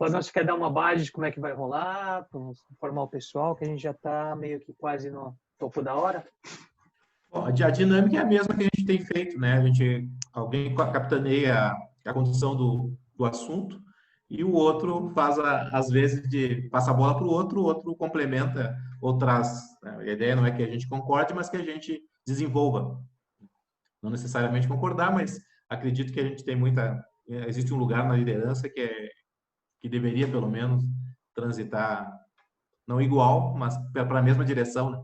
Cláudio, você quer dar uma base de como é que vai rolar, para informar o pessoal, que a gente já está meio que quase no topo da hora? Bom, a dinâmica é a mesma que a gente tem feito, né? Alguém capitaneia a condução do assunto e o outro faz, às vezes, passa a bola para o outro complementa ou traz. Né? A ideia não é que a gente concorde, mas que a gente desenvolva. Não necessariamente concordar, mas acredito que a gente tem existe um lugar na liderança que deveria, pelo menos, transitar, não igual, mas para a mesma direção, né?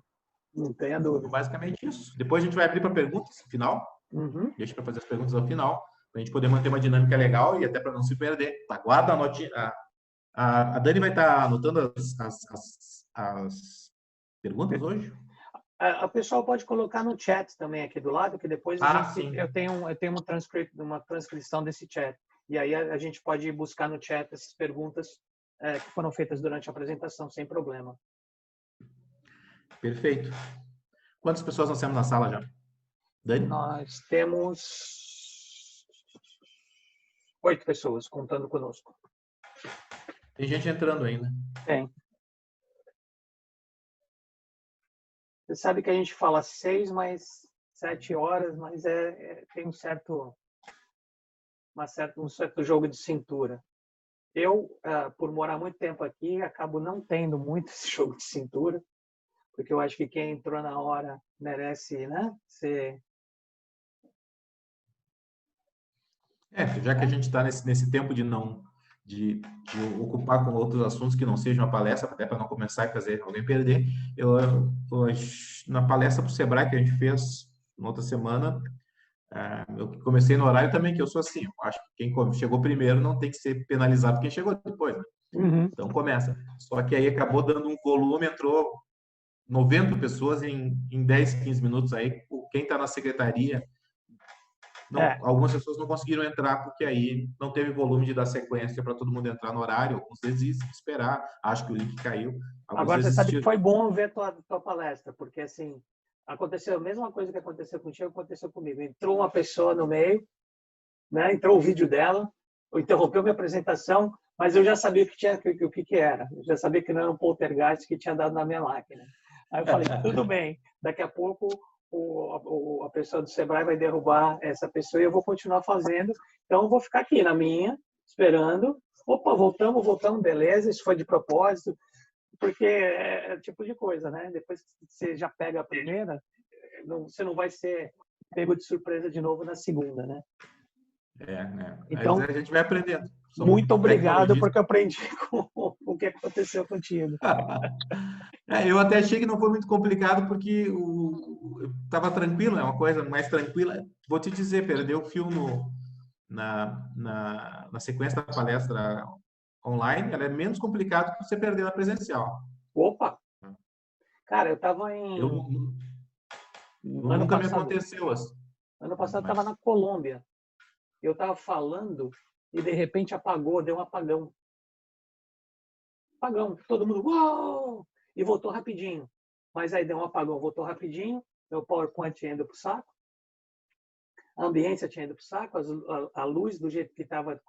Não tenha dúvida. Basicamente isso. Depois a gente vai abrir para perguntas no final. Uhum. Deixa para fazer as perguntas ao final, para a gente poder manter uma dinâmica legal e até para não se perder. Tá, guarda a notinha. A Dani vai estar anotando as perguntas hoje? A pessoal pode colocar no chat também aqui do lado, que depois Sim. eu tenho uma transcrição desse chat. E aí a gente pode buscar no chat essas perguntas que foram feitas durante a apresentação, sem problema. Perfeito. Quantas pessoas nós temos na sala já? Dani? Nós temos 8 pessoas contando conosco. Tem gente entrando ainda. Tem. Você sabe que a gente fala 6 mais 7 horas, mas tem um certo jogo de cintura. Eu, por morar muito tempo aqui, acabo não tendo muito esse jogo de cintura, porque eu acho que quem entrou na hora merece, né, ser... Já que a gente está nesse tempo de ocupar com outros assuntos que não sejam a palestra, até para não começar e fazer alguém perder, na palestra para o Sebrae que a gente fez na outra semana, eu comecei no horário também, que eu sou assim, eu acho que quem chegou primeiro não tem que ser penalizado quem chegou depois, né? Uhum. Então começa. Só que aí acabou dando um volume, entrou 90 pessoas em 10, 15 minutos aí, quem está na secretaria, algumas pessoas não conseguiram entrar porque aí não teve volume de dar sequência para todo mundo entrar no horário, alguns desistem de esperar, acho que o link caiu. Agora você sabe que foi bom ver tua palestra, porque assim, aconteceu a mesma coisa que aconteceu contigo, aconteceu comigo. Entrou uma pessoa no meio, né? Entrou o vídeo dela, interrompeu minha apresentação, mas eu já sabia o que era. Eu já sabia que não era um poltergeist que tinha dado na minha máquina. Aí eu falei, tudo bem, daqui a pouco a pessoa do Sebrae vai derrubar essa pessoa e eu vou continuar fazendo. Então eu vou ficar aqui na minha, esperando. Opa, voltamos, beleza, isso foi de propósito. Porque é o tipo de coisa, né? Depois que você já pega a primeira, você não vai ser pego de surpresa de novo na segunda, né? Então, a gente vai aprendendo. Muito obrigado, porque eu aprendi com o que aconteceu contigo. Eu até achei que não foi muito complicado, porque estava tranquilo, é uma coisa mais tranquila. Vou te dizer, perdeu o fio na sequência da palestra online, ela é menos complicado que você perder na presencial. Opa! Cara, eu estava em... Nunca me aconteceu assim. Ano passado eu estava na Colômbia. Eu estava falando e de repente apagou, deu um apagão. Apagão, todo mundo, uau! E voltou rapidinho. Mas aí deu um apagão, voltou rapidinho, meu PowerPoint tinha ido para o saco, a ambiência tinha ido para o saco, a luz do jeito que estava,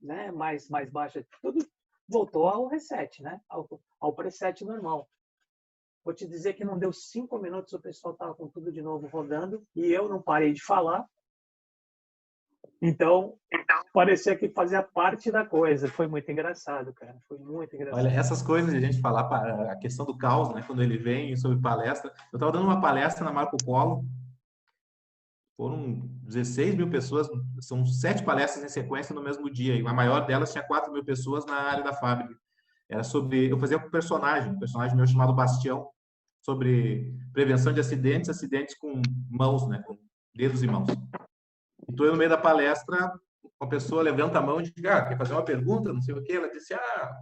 né, mais baixa, tudo voltou ao reset, né? Ao preset normal. Vou te dizer que não deu 5 minutos, o pessoal estava com tudo de novo rodando e eu não parei de falar. Então, parecia que fazia parte da coisa. Foi muito engraçado, cara. Foi muito engraçado. Olha, essas coisas de a gente falar, a questão do caos, né? Quando ele vem sobre palestra. Eu estava dando uma palestra na Marco Polo. Foram 16 mil pessoas. São 7 palestras em sequência no mesmo dia. E a maior delas tinha 4 mil pessoas na área da fábrica. Era sobre... Eu fazia um personagem meu chamado Bastião, sobre prevenção de acidentes com mãos, né? Com dedos e mãos. Então, eu, no meio da palestra, uma pessoa levanta a mão e diz, quer fazer uma pergunta? Não sei o quê. Ela disse,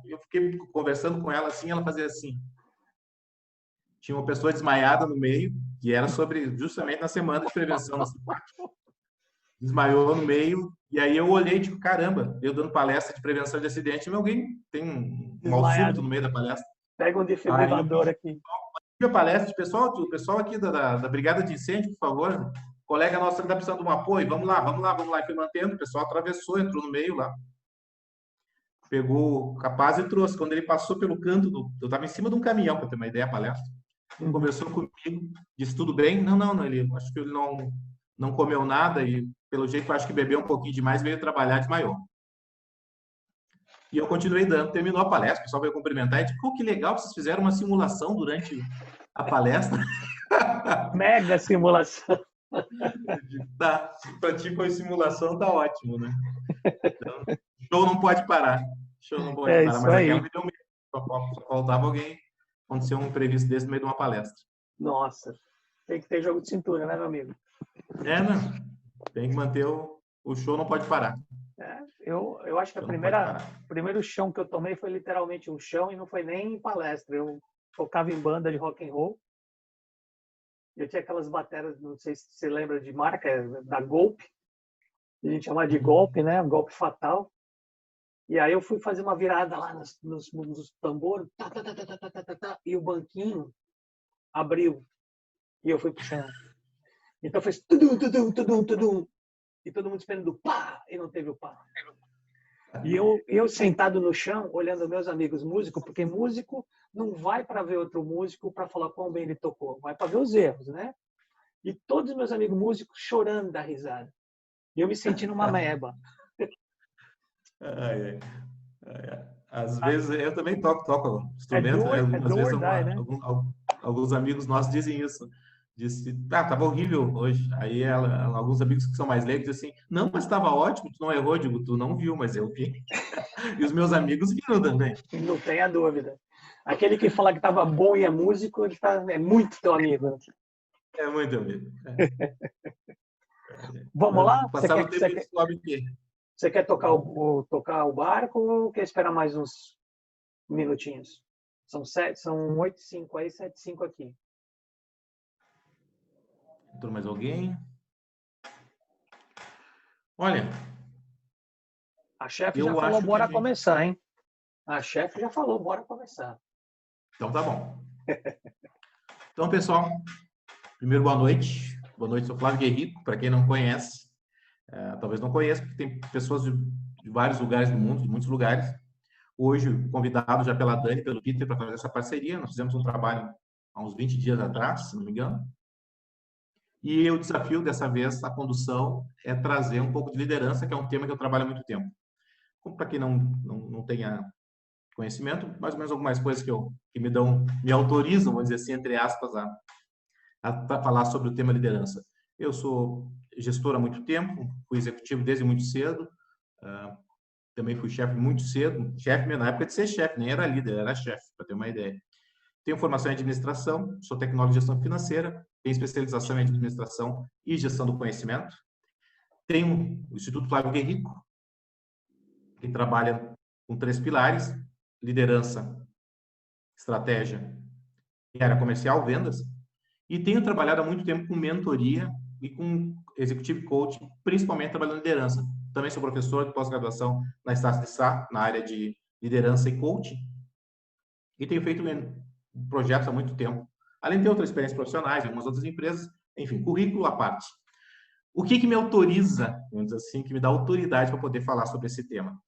eu fiquei conversando com ela assim, ela fazia assim. Tinha uma pessoa desmaiada no meio, e era sobre, justamente na semana de prevenção. Desmaiou no meio, e aí eu olhei e digo, caramba, eu dando palestra de prevenção de acidente, mas alguém tem um mal súbito no meio da palestra. Pega um defibrilador aqui. A palestra, o pessoal aqui da Brigada de Incêndio, por favor, colega nosso está precisando de um apoio, vamos lá. E foi mantendo, o pessoal atravessou, entrou no meio lá. pegou o capaz e trouxe. Quando ele passou pelo canto, eu estava em cima de um caminhão, para ter uma ideia, a palestra. Conversou comigo, disse tudo bem? Não, ele, acho que ele não comeu nada e, pelo jeito, acho que bebeu um pouquinho demais, veio trabalhar, desmaiou. E eu continuei dando, terminou a palestra, o pessoal veio cumprimentar e disse, pô, que legal, vocês fizeram uma simulação durante a palestra. Mega simulação. Tá, para ti foi simulação, tá ótimo, né? Então, show não pode parar. Show não pode parar, Isso mas aí. aquela me deu medo. Só faltava alguém, aconteceu um imprevisto desse no meio de uma palestra. Nossa, tem que ter jogo de cintura, né, meu amigo? Não. Tem que manter o show, não pode parar. Eu acho que o primeiro chão que eu tomei foi literalmente um chão e não foi nem em palestra. Eu tocava em banda de rock and roll. Eu tinha aquelas baterias, não sei se você lembra de marca, da Golpe. A gente chamava de golpe, né? Um golpe fatal. E aí eu fui fazer uma virada lá nos tambores, e o banquinho abriu. E eu fui pro chão. Então fez tudum, tudum, tudum, tudum. E todo mundo esperando pá, e não teve o pá. E eu sentado no chão, olhando meus amigos músicos, porque músico não vai para ver outro músico para falar quão bem ele tocou, vai para ver os erros, né? E todos os meus amigos músicos chorando da risada. E eu me sentindo uma meba. Às vezes eu também toco instrumento, né? Às vezes né? alguns amigos nossos dizem isso. Disse, tava horrível hoje. Aí alguns amigos que são mais leigos dizem assim, não, mas estava ótimo, tu não errou. Eu digo, tu não viu, mas eu vi. E os meus amigos viram também. Não tenha dúvida. Aquele que fala que estava bom e é músico, ele é muito teu amigo. É muito amigo. Vamos lá? Passava o tempo de sobe aqui. Você quer tocar o barco ou quer esperar mais uns minutinhos? São 8h05 aí, 7h05 aqui. Entrou mais alguém? Olha. A chefe já falou, bora começar, hein? A chefe já falou, bora começar. Então tá bom. Então, pessoal, primeiro, boa noite. Boa noite, sou Flávio Guerrico. Para quem não conhece, talvez não conheça, porque tem pessoas de vários lugares do mundo, de muitos lugares. Hoje, convidado já pela Dani, pelo Peter, para fazer essa parceria. Nós fizemos um trabalho há uns 20 dias atrás, se não me engano. E o desafio dessa vez, a condução, é trazer um pouco de liderança, que é um tema que eu trabalho há muito tempo. Para quem não tenha conhecimento, mais ou menos algumas coisas que me autorizam, vamos dizer assim, entre aspas, a falar sobre o tema liderança. Eu sou gestor há muito tempo, fui executivo desde muito cedo, também fui chefe muito cedo, chefe na época de ser chefe, nem era líder, era chefe, para ter uma ideia. Tenho formação em administração, sou tecnólogo de gestão financeira, tenho especialização em administração e gestão do conhecimento. Tenho o Instituto Flávio Guerrico, que trabalha com 3 pilares: liderança, estratégia e área comercial, vendas. E tenho trabalhado há muito tempo com mentoria e com executive coaching, principalmente trabalhando em liderança. Também sou professor de pós-graduação na Estácio de Sá, na área de liderança e coaching. E tenho feito projetos há muito tempo, além de ter outras experiências profissionais em algumas outras empresas, enfim, currículo à parte. O que me autoriza, vamos dizer assim, que me dá autoridade para poder falar sobre esse tema?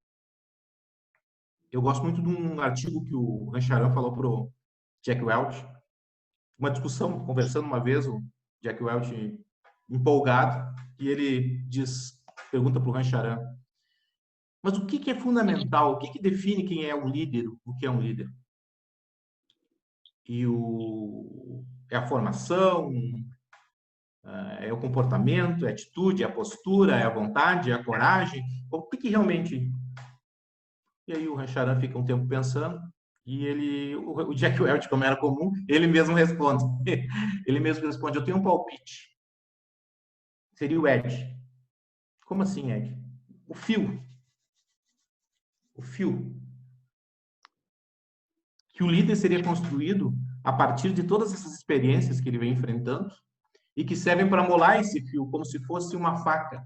Eu gosto muito de um artigo que o Rancharan falou para o Jack Welch, uma discussão, conversando uma vez, o Jack Welch empolgado, e ele pergunta para o Rancharan, mas o que é fundamental, o que define quem é um líder, o que é um líder? E é a formação, é o comportamento, é a atitude, é a postura, é a vontade, é a coragem, o que realmente... E aí o Rancharan fica um tempo pensando, e o Jack Welch, como era comum, ele mesmo responde. Ele mesmo responde, eu tenho um palpite. Seria o Ed. Como assim, Ed? O fio. O fio. Que o líder seria construído a partir de todas essas experiências que ele vem enfrentando e que servem para molar esse fio como se fosse uma faca.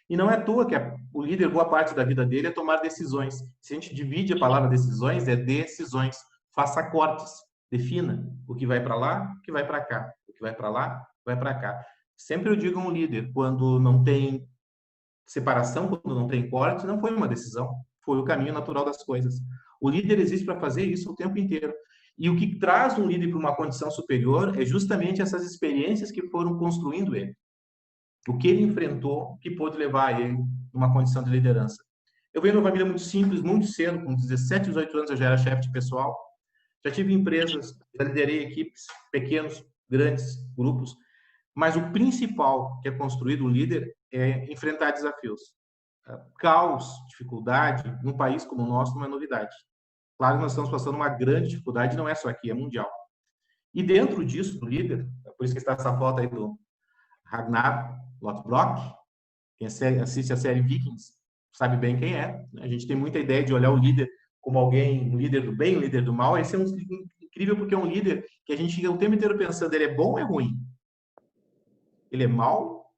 E não é à toa que o líder, boa parte da vida dele, é tomar decisões. Se a gente divide a palavra decisões, é decisões. Faça cortes. Defina o que vai para lá, o que vai para cá. O que vai para lá, vai para cá. Sempre eu digo a um líder, quando não tem separação, quando não tem corte, não foi uma decisão. Foi o caminho natural das coisas. O líder existe para fazer isso o tempo inteiro. E o que traz um líder para uma condição superior é justamente essas experiências que foram construindo ele. O que ele enfrentou, que pôde levar ele numa condição de liderança. Eu venho de uma família muito simples, muito cedo, com 17, 18 anos eu já era chefe de pessoal. Já tive empresas, já liderei equipes, pequenos, grandes grupos. Mas o principal que é construído o líder é enfrentar desafios. Caos, dificuldade, num país como o nosso não é novidade. Claro que nós estamos passando uma grande dificuldade, não é só aqui, é mundial. E dentro disso, do líder, por isso que está essa foto aí do Ragnar Lothbrok, quem assiste a série Vikings sabe bem quem é. A gente tem muita ideia de olhar o líder como alguém, um líder do bem, um líder do mal. Esse é incrível porque é um líder que a gente fica o tempo inteiro pensando, ele é bom ou é ruim? Ele é mau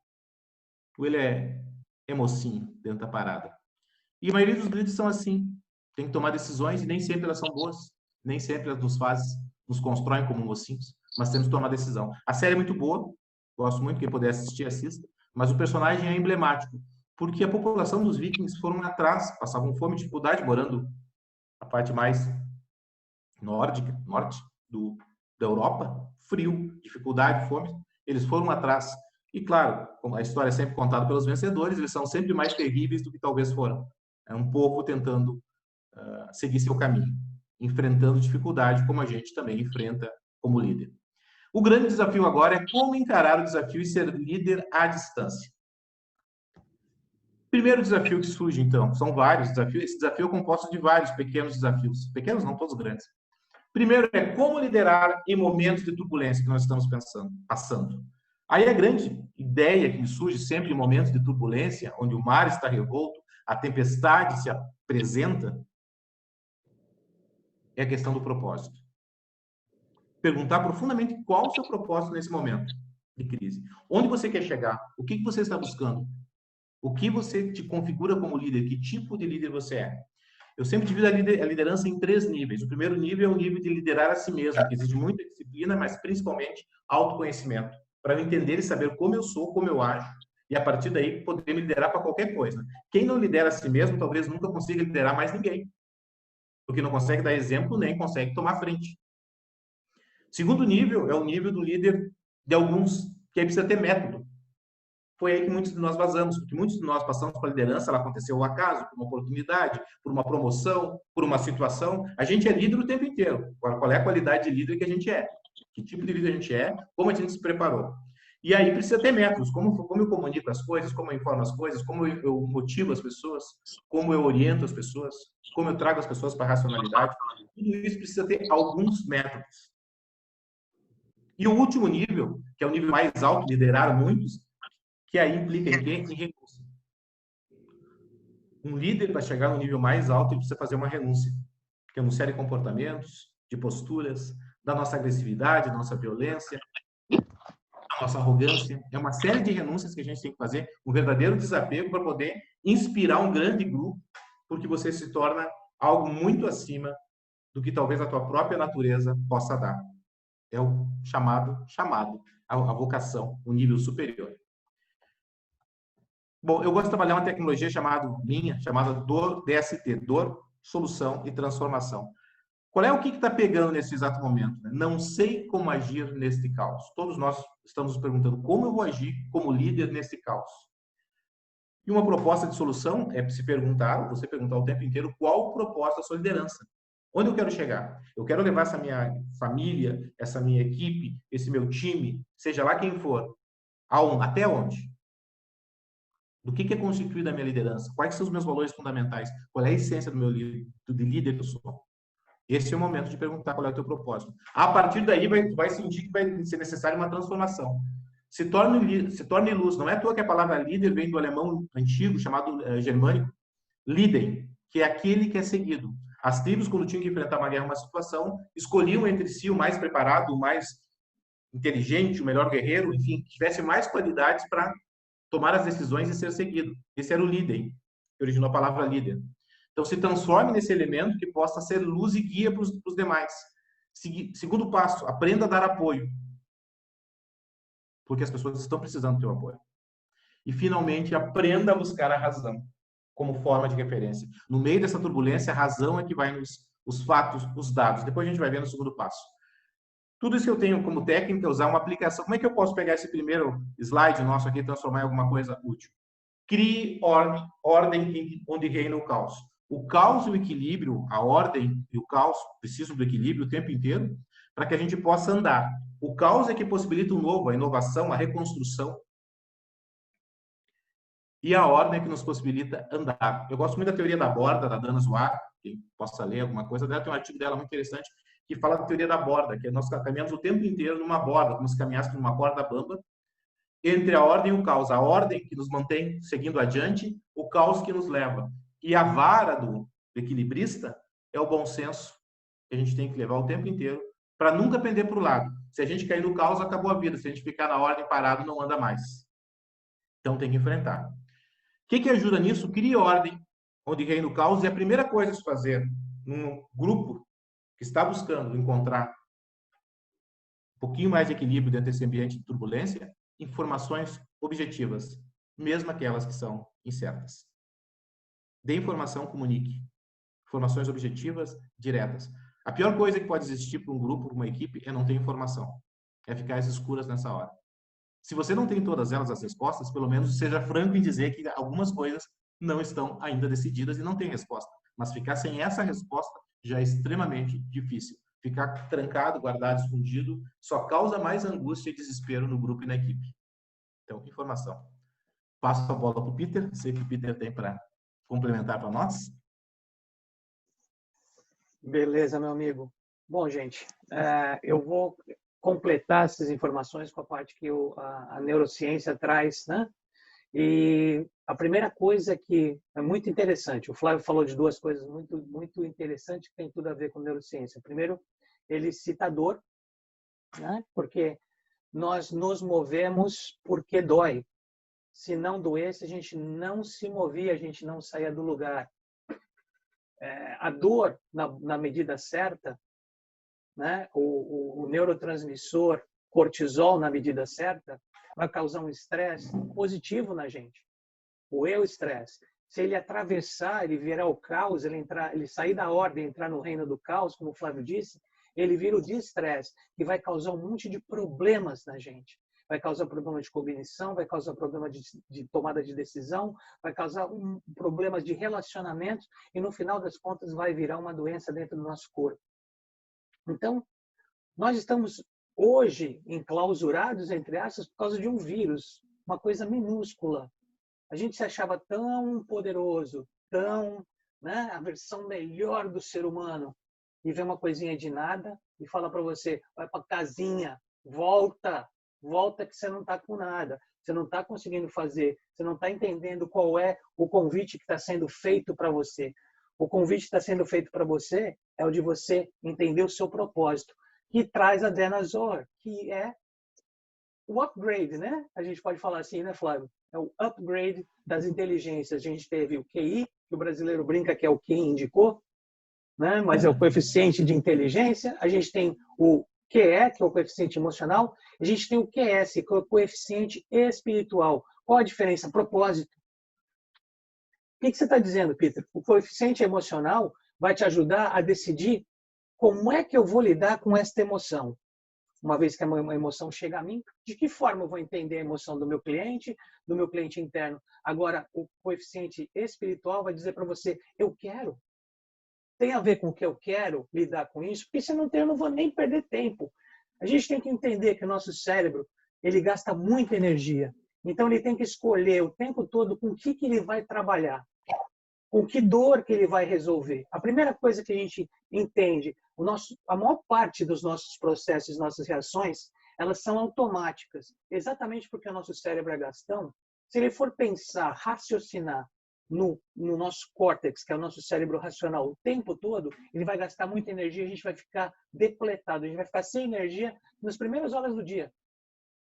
ou ele é mocinho dentro da parada? E a maioria dos líderes são assim. Tem que tomar decisões e nem sempre elas são boas. Nem sempre elas nos constroem como mocinhos. Mas temos que tomar decisão. A série é muito boa. Gosto muito. Quem puder assistir, assista. Mas o personagem é emblemático. Porque a população dos vikings foram atrás. Passavam fome e dificuldade morando na parte mais norte da Europa. Frio, dificuldade, fome. Eles foram atrás. E claro, a história é sempre contada pelos vencedores. Eles são sempre mais terríveis do que talvez foram. É um povo tentando seguir seu caminho, enfrentando dificuldade, como a gente também enfrenta como líder. O grande desafio agora é como encarar o desafio e ser líder à distância. Primeiro desafio que surge, então, são vários desafios. Esse desafio é composto de vários pequenos desafios. Pequenos, não todos grandes. Primeiro é como liderar em momentos de turbulência que nós estamos passando. Aí a grande ideia que surge sempre em momentos de turbulência, onde o mar está revolto, a tempestade se apresenta, é a questão do propósito. Perguntar profundamente qual o seu propósito nesse momento de crise. Onde você quer chegar? O que você está buscando? O que você te configura como líder? Que tipo de líder você é? Eu sempre divido a liderança em 3 níveis. O primeiro nível é o nível de liderar a si mesmo, que exige muita disciplina, mas principalmente autoconhecimento. Para eu entender e saber como eu sou, como eu ajo, e a partir daí poder me liderar para qualquer coisa. Quem não lidera a si mesmo, talvez nunca consiga liderar mais ninguém. Porque não consegue dar exemplo, nem consegue tomar frente. Segundo nível é o nível do líder de alguns que aí precisa ter método. Foi aí que muitos de nós vazamos, porque muitos de nós passamos para a liderança, ela aconteceu ao acaso, por uma oportunidade, por uma promoção, por uma situação. A gente é líder o tempo inteiro. Qual é a qualidade de líder que a gente é? Que tipo de líder a gente é? Como a gente se preparou? E aí precisa ter métodos. Como eu comunico as coisas, como eu informo as coisas, como eu motivo as pessoas, como eu oriento as pessoas, como eu trago as pessoas para a racionalidade. Tudo isso precisa ter alguns métodos. E o último nível, que é o nível mais alto, liderar muitos, que aí implica em quê? Em renúncia. Um líder, para chegar no nível mais alto, ele precisa fazer uma renúncia. Que é uma série de comportamentos, de posturas, da nossa agressividade, da nossa violência, da nossa arrogância. É uma série de renúncias que a gente tem que fazer, um verdadeiro desapego para poder inspirar um grande grupo, porque você se torna algo muito acima do que talvez a tua própria natureza possa dar. É o chamado, a vocação, o nível superior. Bom, eu gosto de trabalhar uma tecnologia chamada DST, Dor, Solução e Transformação. Qual é o que está pegando nesse exato momento? Não sei como agir neste caos. Todos nós estamos nos perguntando como eu vou agir como líder neste caos. E uma proposta de solução é você perguntar o tempo inteiro qual o propósito da sua liderança. Onde eu quero chegar? Eu quero levar essa minha família, essa minha equipe, esse meu time, seja lá quem for, até onde? Do que é constituída a minha liderança? Quais são os meus valores fundamentais? Qual é a essência do meu líder, do líder que eu sou? Esse é o momento de perguntar qual é o teu propósito. A partir daí, vai sentir que vai ser necessária uma transformação. Se torne luz. Não é à toa que a palavra líder vem do alemão antigo, chamado germânico, Liden, que é aquele que é seguido. As tribos, quando tinham que enfrentar uma guerra, uma situação, escolhiam entre si o mais preparado, o mais inteligente, o melhor guerreiro, enfim, que tivesse mais qualidades para tomar as decisões e ser seguido. Esse era o líder, que originou a palavra líder. Então, se transforme nesse elemento que possa ser luz e guia para os demais. Segundo passo, aprenda a dar apoio. Porque as pessoas estão precisando do teu apoio. E, finalmente, aprenda a buscar a razão. como forma de referência. No meio dessa turbulência, a razão é que vai os fatos, os dados. Depois a gente vai ver no segundo passo. Tudo isso que eu tenho como técnica é usar uma aplicação. Como é que eu posso pegar esse primeiro slide nosso aqui e transformar em alguma coisa útil? Crie ordem onde reina o caos. O caos e o equilíbrio, a ordem e o caos precisam do equilíbrio o tempo inteiro para que a gente possa andar. O caos é que possibilita o novo, a inovação, a reconstrução. E a ordem é que nos possibilita andar. Eu gosto muito da teoria da borda, da Dana Zohar, quem possa ler alguma coisa dela, tem um artigo dela muito interessante, que fala da teoria da borda, que nós caminhamos o tempo inteiro numa borda, como se caminhasse numa corda bamba, entre a ordem e o caos. A ordem que nos mantém seguindo adiante, o caos que nos leva. E a vara do equilibrista é o bom senso que a gente tem que levar o tempo inteiro para nunca pender para o lado. Se a gente cair no caos, acabou a vida. Se a gente ficar na ordem parado, não anda mais. Então tem que enfrentar. O que ajuda nisso? Crie ordem onde reina o caos. E a primeira coisa a se fazer num grupo que está buscando encontrar um pouquinho mais de equilíbrio dentro desse ambiente de turbulência, informações objetivas, mesmo aquelas que são incertas. Dê informação, comunique. Informações objetivas, diretas. A pior coisa que pode existir para um grupo, para uma equipe, é não ter informação. É ficar às escuras nessa hora. Se você não tem todas elas as respostas, pelo menos seja franco em dizer que algumas coisas não estão ainda decididas e não tem resposta. Mas ficar sem essa resposta já é extremamente difícil. Ficar trancado, guardado, escondido, só causa mais angústia e desespero no grupo e na equipe. Então, informação. Passo a bola para o Peter. Sei que o Peter tem para complementar para nós. Beleza, meu amigo. Bom, gente, eu vou completar essas informações com a parte que a neurociência traz, né? E a primeira coisa que é muito interessante, o Flávio falou de duas coisas muito interessantes que tem tudo a ver com neurociência. Primeiro, ele cita a dor, né? Porque nós nos movemos porque dói. Se não doesse, a gente não se movia, a gente não saía do lugar. A dor, na medida certa, né? O neurotransmissor cortisol, na medida certa, vai causar um estresse positivo na gente. O estresse. Se ele atravessar, ele virar o caos, ele sair da ordem, entrar no reino do caos, como o Flávio disse, ele vira o distresse, que vai causar um monte de problemas na gente. Vai causar problema de cognição, vai causar problema de tomada de decisão, vai causar problemas de relacionamento e, no final das contas, vai virar uma doença dentro do nosso corpo. Então, nós estamos hoje enclausurados, entre aspas, por causa de um vírus, uma coisa minúscula. A gente se achava tão poderoso, tão, né, a versão melhor do ser humano, e vê uma coisinha de nada e fala para você, vai para casinha, volta que você não está com nada, você não está conseguindo fazer, você não está entendendo qual é o convite que está sendo feito para você. O convite que está sendo feito para você é o de você entender o seu propósito, que traz a Dana Zohar, que é o upgrade, né? A gente pode falar assim, né, Flávio? É o upgrade das inteligências. A gente teve o QI, que o brasileiro brinca que é o que indicou, né? Mas é o coeficiente de inteligência. A gente tem o QE, que é o coeficiente emocional. A gente tem o QS, que é o coeficiente espiritual. Qual a diferença? Propósito. O que você está dizendo, Peter? O coeficiente emocional vai te ajudar a decidir como é que eu vou lidar com esta emoção. Uma vez que uma emoção chega a mim, de que forma eu vou entender a emoção do meu cliente interno? Agora, o coeficiente espiritual vai dizer para você, eu quero. Tem a ver com o que eu quero lidar com isso? Porque se não tem, eu não vou nem perder tempo. A gente tem que entender que o nosso cérebro, ele gasta muita energia. Então, ele tem que escolher o tempo todo com o que ele vai trabalhar. Com que dor que ele vai resolver. A primeira coisa que a gente entende, a maior parte dos nossos processos, nossas reações, elas são automáticas. Exatamente porque o nosso cérebro é gastão. Se ele for pensar, raciocinar no nosso córtex, que é o nosso cérebro racional, o tempo todo, ele vai gastar muita energia, a gente vai ficar depletado, a gente vai ficar sem energia nas primeiras horas do dia.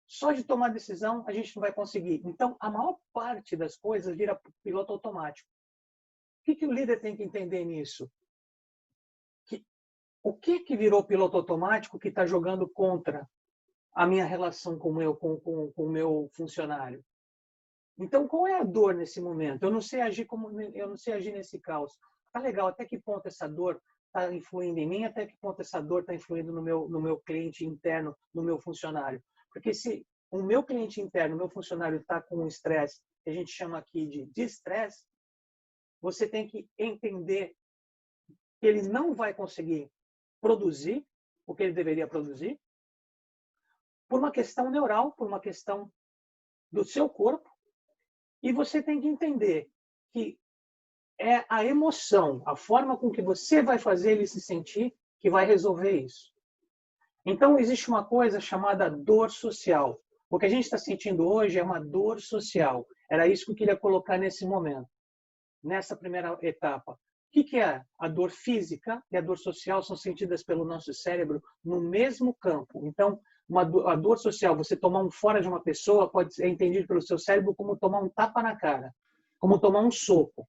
Só de tomar decisão, a gente não vai conseguir. Então, a maior parte das coisas vira piloto automático. O que o líder tem que entender nisso? O que virou piloto automático que está jogando contra a minha relação com o meu funcionário? Então, qual é a dor nesse momento? Eu não sei agir nesse caos. Tá legal, até que ponto essa dor está influindo em mim, até que ponto essa dor está influindo no meu cliente interno, no meu funcionário. Porque se o meu cliente interno, o meu funcionário está com um estresse, que a gente chama aqui de estresse, você tem que entender que ele não vai conseguir produzir o que ele deveria produzir, por uma questão neural, por uma questão do seu corpo, e você tem que entender que é a emoção, a forma com que você vai fazer ele se sentir que vai resolver isso. Então, existe uma coisa chamada dor social. O que a gente está sentindo hoje é uma dor social. Era isso que eu queria colocar nesse momento, nessa primeira etapa. O que é a dor física e a dor social são sentidas pelo nosso cérebro no mesmo campo. Então, a dor social, você tomar um fora de uma pessoa, pode ser entendido pelo seu cérebro como tomar um tapa na cara, como tomar um soco.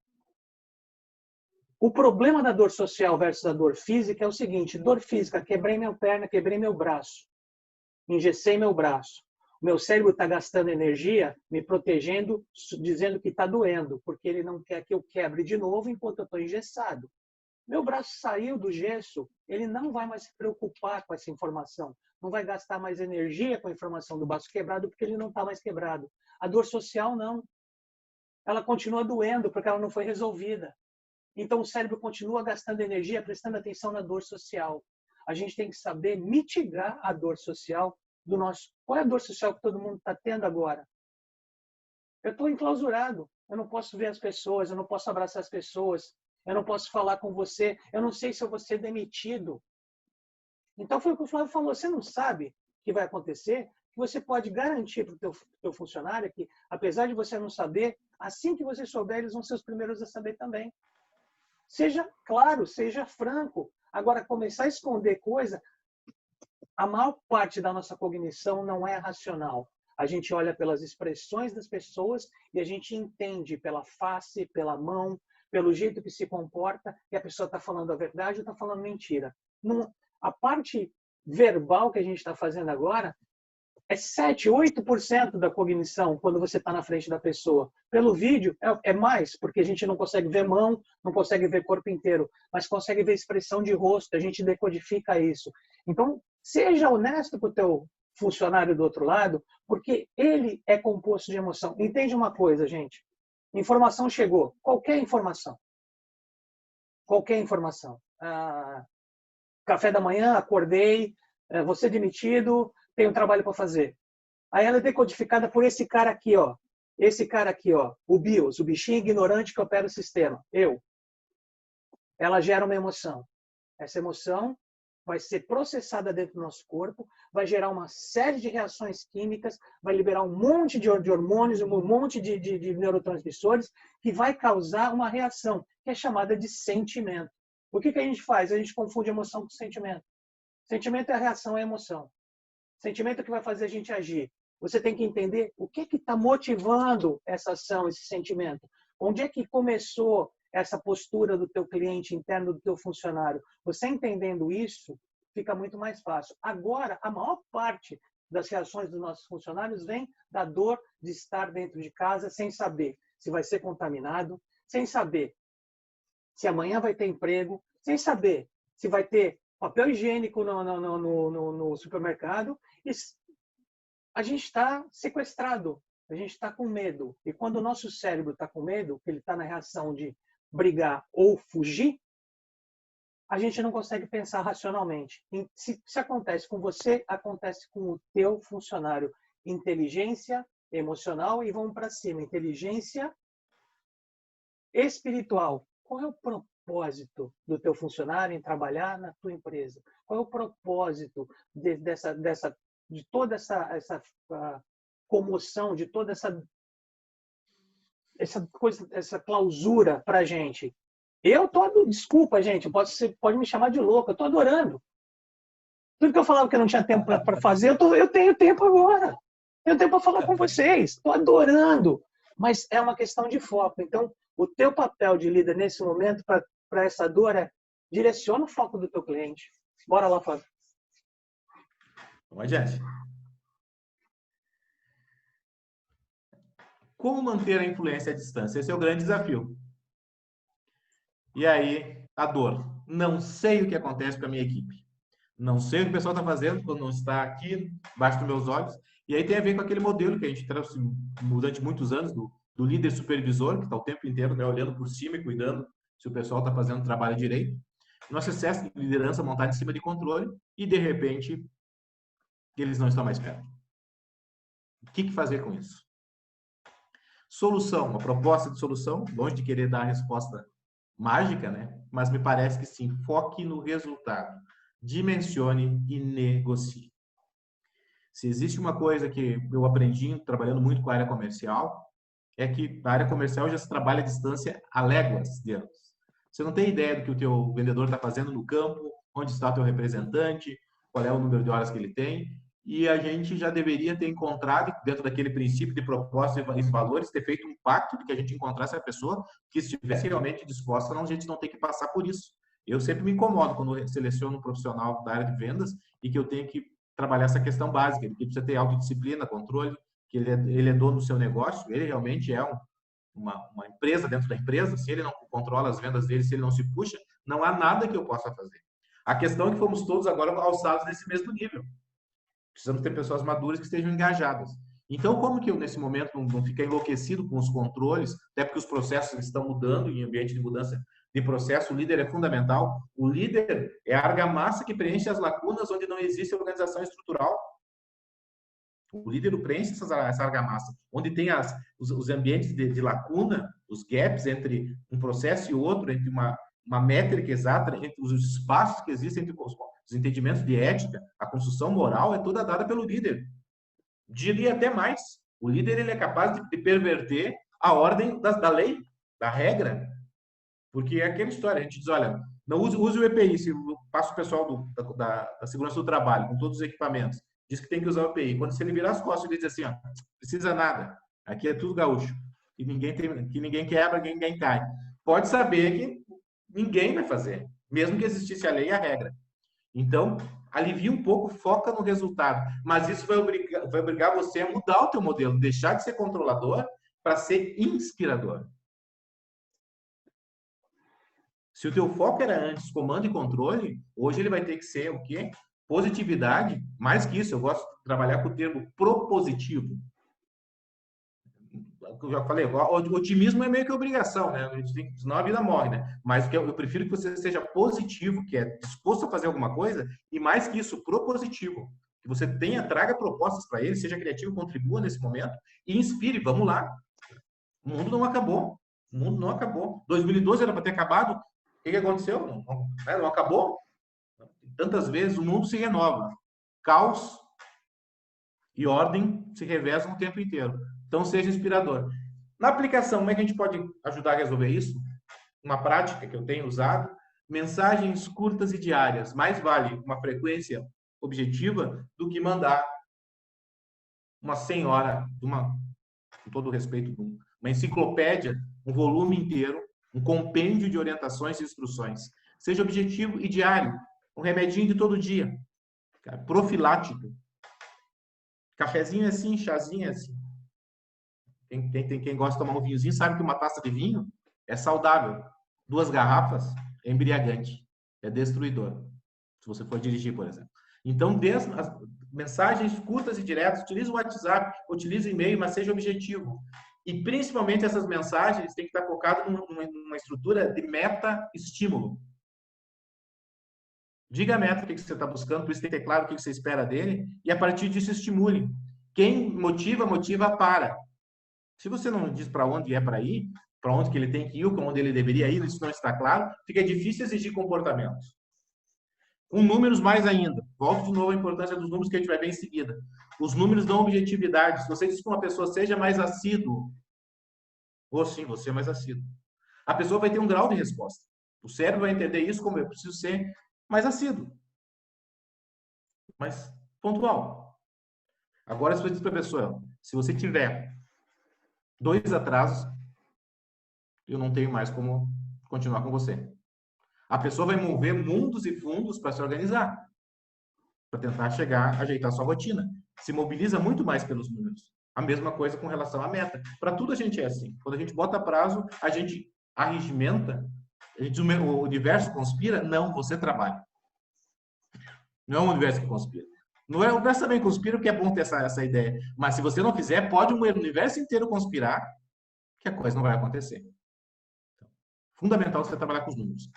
O problema da dor social versus a dor física é o seguinte: dor física, quebrei minha perna, quebrei meu braço, engessei meu braço. O meu cérebro está gastando energia me protegendo, dizendo que está doendo, porque ele não quer que eu quebre de novo enquanto eu estou engessado. Meu braço saiu do gesso, ele não vai mais se preocupar com essa informação, não vai gastar mais energia com a informação do braço quebrado, porque ele não está mais quebrado. A dor social não. Ela continua doendo porque ela não foi resolvida. Então, o cérebro continua gastando energia, prestando atenção na dor social. A gente tem que saber mitigar a dor social do nosso... Qual é a dor social que todo mundo está tendo agora? Eu estou enclausurado. Eu não posso ver as pessoas, eu não posso abraçar as pessoas, eu não posso falar com você, eu não sei se eu vou ser demitido. Então, foi o que o Flávio falou. Você não sabe o que vai acontecer, que você pode garantir para o teu funcionário que, apesar de você não saber, assim que você souber, eles vão ser os primeiros a saber também. Seja claro, seja franco. Agora, começar a esconder coisa, a maior parte da nossa cognição não é racional. A gente olha pelas expressões das pessoas e a gente entende pela face, pela mão, pelo jeito que se comporta, que a pessoa está falando a verdade ou está falando mentira. A parte verbal que a gente está fazendo agora é 7, 8% da cognição quando você está na frente da pessoa. Pelo vídeo é mais, porque a gente não consegue ver mão, não consegue ver corpo inteiro, mas consegue ver expressão de rosto, a gente decodifica isso. Então, seja honesto com o teu funcionário do outro lado, porque ele é composto de emoção. Entende uma coisa, gente? Informação chegou, qualquer informação. Qualquer informação. Café da manhã, acordei, vou ser demitido, tenho trabalho para fazer. Aí ela é decodificada por esse cara aqui, ó. Esse cara aqui, ó. O BIOS, o bichinho ignorante que opera o sistema. Eu. Ela gera uma emoção. Essa emoção vai ser processada dentro do nosso corpo, vai gerar uma série de reações químicas, vai liberar um monte de hormônios, um monte de neurotransmissores, que vai causar uma reação, que é chamada de sentimento. O que a gente faz? A gente confunde emoção com sentimento. Sentimento é a reação à emoção. Sentimento que vai fazer a gente agir. Você tem que entender o que está motivando essa ação, esse sentimento. Onde é que começou essa postura do teu cliente interno, do teu funcionário? Você entendendo isso, fica muito mais fácil. Agora, a maior parte das reações dos nossos funcionários vem da dor de estar dentro de casa sem saber se vai ser contaminado, sem saber se amanhã vai ter emprego, sem saber se vai ter papel higiênico no supermercado. E a gente está sequestrado, a gente está com medo. E quando o nosso cérebro está com medo, ele está na reação de brigar ou fugir, a gente não consegue pensar racionalmente. Se acontece com você, acontece com o teu funcionário. Inteligência emocional e vamos para cima. Inteligência espiritual. Qual é o propósito do teu funcionário em trabalhar na tua empresa? Qual é o propósito de toda essa comoção, de toda essa coisa, essa clausura para a gente? Desculpa, gente, pode me chamar de louco, eu estou adorando. Tudo que eu falava que eu não tinha tempo para fazer, eu tenho tempo agora. Eu tenho tempo para falar com vocês. Estou adorando. Mas é uma questão de foco. Então, o teu papel de líder nesse momento para essa dor é direciona o foco do teu cliente. Bora lá, Fábio. Vamos adiante. Como manter a influência à distância? Esse é o grande desafio. E aí, a dor. Não sei o que acontece com a minha equipe. Não sei o que o pessoal está fazendo quando não está aqui, embaixo dos meus olhos. E aí tem a ver com aquele modelo que a gente trouxe durante muitos anos, do líder supervisor, que está o tempo inteiro, né, olhando por cima e cuidando se o pessoal está fazendo o trabalho direito. Nosso excesso de liderança montado em cima de controle e, de repente, eles não estão mais perto. O que fazer com isso? Solução, uma proposta de solução, longe de querer dar a resposta mágica, né? Mas me parece que sim, foque no resultado, dimensione e negocie. Se existe uma coisa que eu aprendi trabalhando muito com a área comercial, é que na área comercial já se trabalha a distância a léguas de anos. Você não tem ideia do que o teu vendedor está fazendo no campo, onde está o teu representante, qual é o número de horas que ele tem, e a gente já deveria ter encontrado, dentro daquele princípio de propósito e valores, ter feito um pacto de que a gente encontrasse a pessoa que estivesse realmente disposta, não a gente não ter que passar por isso. Eu sempre me incomodo quando eu seleciono um profissional da área de vendas e que eu tenho que trabalhar essa questão básica, ele precisa ter autodisciplina, controle, que ele é dono do seu negócio, ele realmente é uma empresa dentro da empresa, se ele não controla as vendas dele, se ele não se puxa, não há nada que eu possa fazer. A questão é que fomos todos agora alçados nesse mesmo nível. Precisamos ter pessoas maduras que estejam engajadas. Então, como que eu, nesse momento, não ficar enlouquecido com os controles, até porque os processos estão mudando, em ambiente de mudança de processo, o líder é fundamental. O líder é a argamassa que preenche as lacunas onde não existe organização estrutural. O líder preenche essa argamassa, onde tem os ambientes de lacuna, os gaps entre um processo e outro, entre uma métrica exata, entre os espaços que existem entre os entendimentos de ética, a construção moral é toda dada pelo líder. Diria até mais, o líder ele é capaz de perverter a ordem da lei, da regra, porque é aquela história, a gente diz, olha, não use o EPI, se passa o pessoal da segurança do trabalho, com todos os equipamentos, diz que tem que usar o EPI. Quando ele virar as costas, ele diz assim, ó, precisa nada, aqui é tudo gaúcho, que ninguém quebra, ninguém cai. Pode saber que ninguém vai fazer, mesmo que existisse a lei e a regra. Então, alivia um pouco, foca no resultado, mas isso vai obrigar você a mudar o teu modelo, deixar de ser controlador para ser inspirador. Se o teu foco era antes comando e controle, hoje ele vai ter que ser o quê? Positividade. Mais que isso, eu gosto de trabalhar com o termo propositivo. Eu já falei, o otimismo é meio que obrigação, né? Senão a vida morre, né? Mas eu prefiro que você seja positivo, que é disposto a fazer alguma coisa, e mais que isso, propositivo. Que você traga propostas para ele, seja criativo, contribua nesse momento e inspire. Vamos lá. O mundo não acabou. O mundo não acabou. 2012 era para ter acabado. O que aconteceu? Não acabou. Tantas vezes o mundo se renova. Caos e ordem se revezam o tempo inteiro. Então, seja inspirador. Na aplicação, como é que a gente pode ajudar a resolver isso? Uma prática que eu tenho usado, mensagens curtas e diárias. Mais vale uma frequência objetiva do que mandar uma senhora, com todo respeito, uma enciclopédia, um volume inteiro, um compêndio de orientações e instruções. Seja objetivo e diário. Um remedinho de todo dia. Profilático. Cafezinho é assim, chazinho é assim. Quem gosta de tomar um vinhozinho sabe que uma taça de vinho é saudável. 2 garrafas é embriagante. É destruidor. Se você for dirigir, por exemplo. Então, as mensagens curtas e diretas, utilize o WhatsApp, utilize o e-mail, mas seja objetivo. E, principalmente, essas mensagens têm que estar focadas numa estrutura de meta-estímulo. Diga a meta, o que você está buscando, por isso tem que ter claro o que você espera dele, e a partir disso estimule. Quem motiva para. Se você não diz para onde é para ir, para onde que ele tem que ir, para onde ele deveria ir, isso não está claro, fica difícil exigir comportamentos. Com números mais ainda. Volto de novo à importância dos números que a gente vai ver em seguida. Os números dão objetividade. Se você diz para uma pessoa, seja mais assíduo, ou sim, você é mais assíduo, a pessoa vai ter um grau de resposta. O cérebro vai entender isso como eu preciso ser mais assíduo, mais pontual. Agora, se você diz para a pessoa, se você tiver 2 atrasos, eu não tenho mais como continuar com você. A pessoa vai mover mundos e fundos para se organizar, para tentar ajeitar sua rotina. Se mobiliza muito mais pelos números. A mesma coisa com relação à meta. Para tudo a gente é assim. Quando a gente bota prazo, a gente arregimenta, o universo conspira? Não, você trabalha. Não é o universo que conspira. Não é, o universo também conspira, porque é bom ter essa ideia. Mas se você não fizer, pode o universo inteiro conspirar, que a coisa não vai acontecer. Então, fundamental você trabalhar com os números.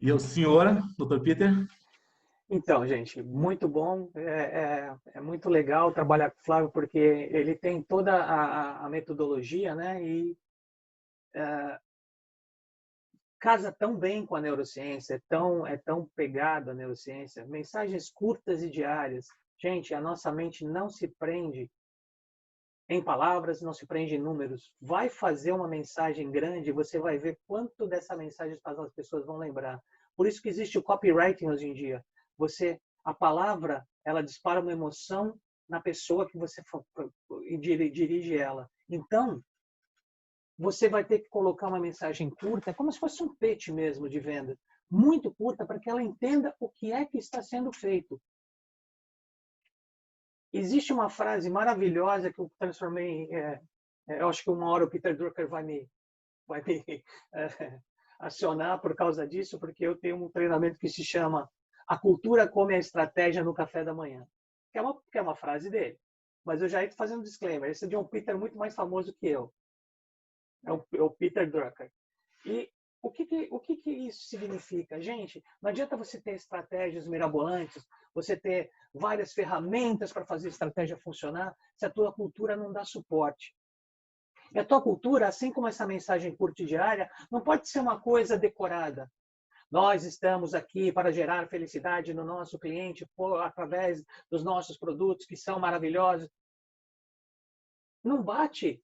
E eu, senhora, Dr. Peter? Então, gente, muito bom. É muito legal trabalhar com o Flávio, porque ele tem toda a metodologia, né? E casa tão bem com a neurociência, é tão pegado à neurociência. Mensagens curtas e diárias. Gente, a nossa mente não se prende em palavras, não se prende em números. Vai fazer uma mensagem grande, você vai ver quanto dessa mensagem as pessoas vão lembrar. Por isso que existe o copywriting hoje em dia. A palavra, ela dispara uma emoção na pessoa que você dirige ela. Então, você vai ter que colocar uma mensagem curta, como se fosse um pitch mesmo de venda, muito curta, para que ela entenda o que é que está sendo feito. Existe uma frase maravilhosa que eu transformei, eu acho que uma hora o Peter Drucker vai me acionar por causa disso, porque eu tenho um treinamento que se chama A Cultura Come a Estratégia no Café da Manhã, que é uma frase dele. Mas eu já estou fazendo um disclaimer, esse é de um Peter muito mais famoso que eu. É o Peter Drucker. E o que isso significa? Gente, não adianta você ter estratégias mirabolantes, você ter várias ferramentas para fazer a estratégia funcionar, se a tua cultura não dá suporte. E a tua cultura, assim como essa mensagem curta e diária, não pode ser uma coisa decorada. Nós estamos aqui para gerar felicidade no nosso cliente através dos nossos produtos que são maravilhosos. Não bate.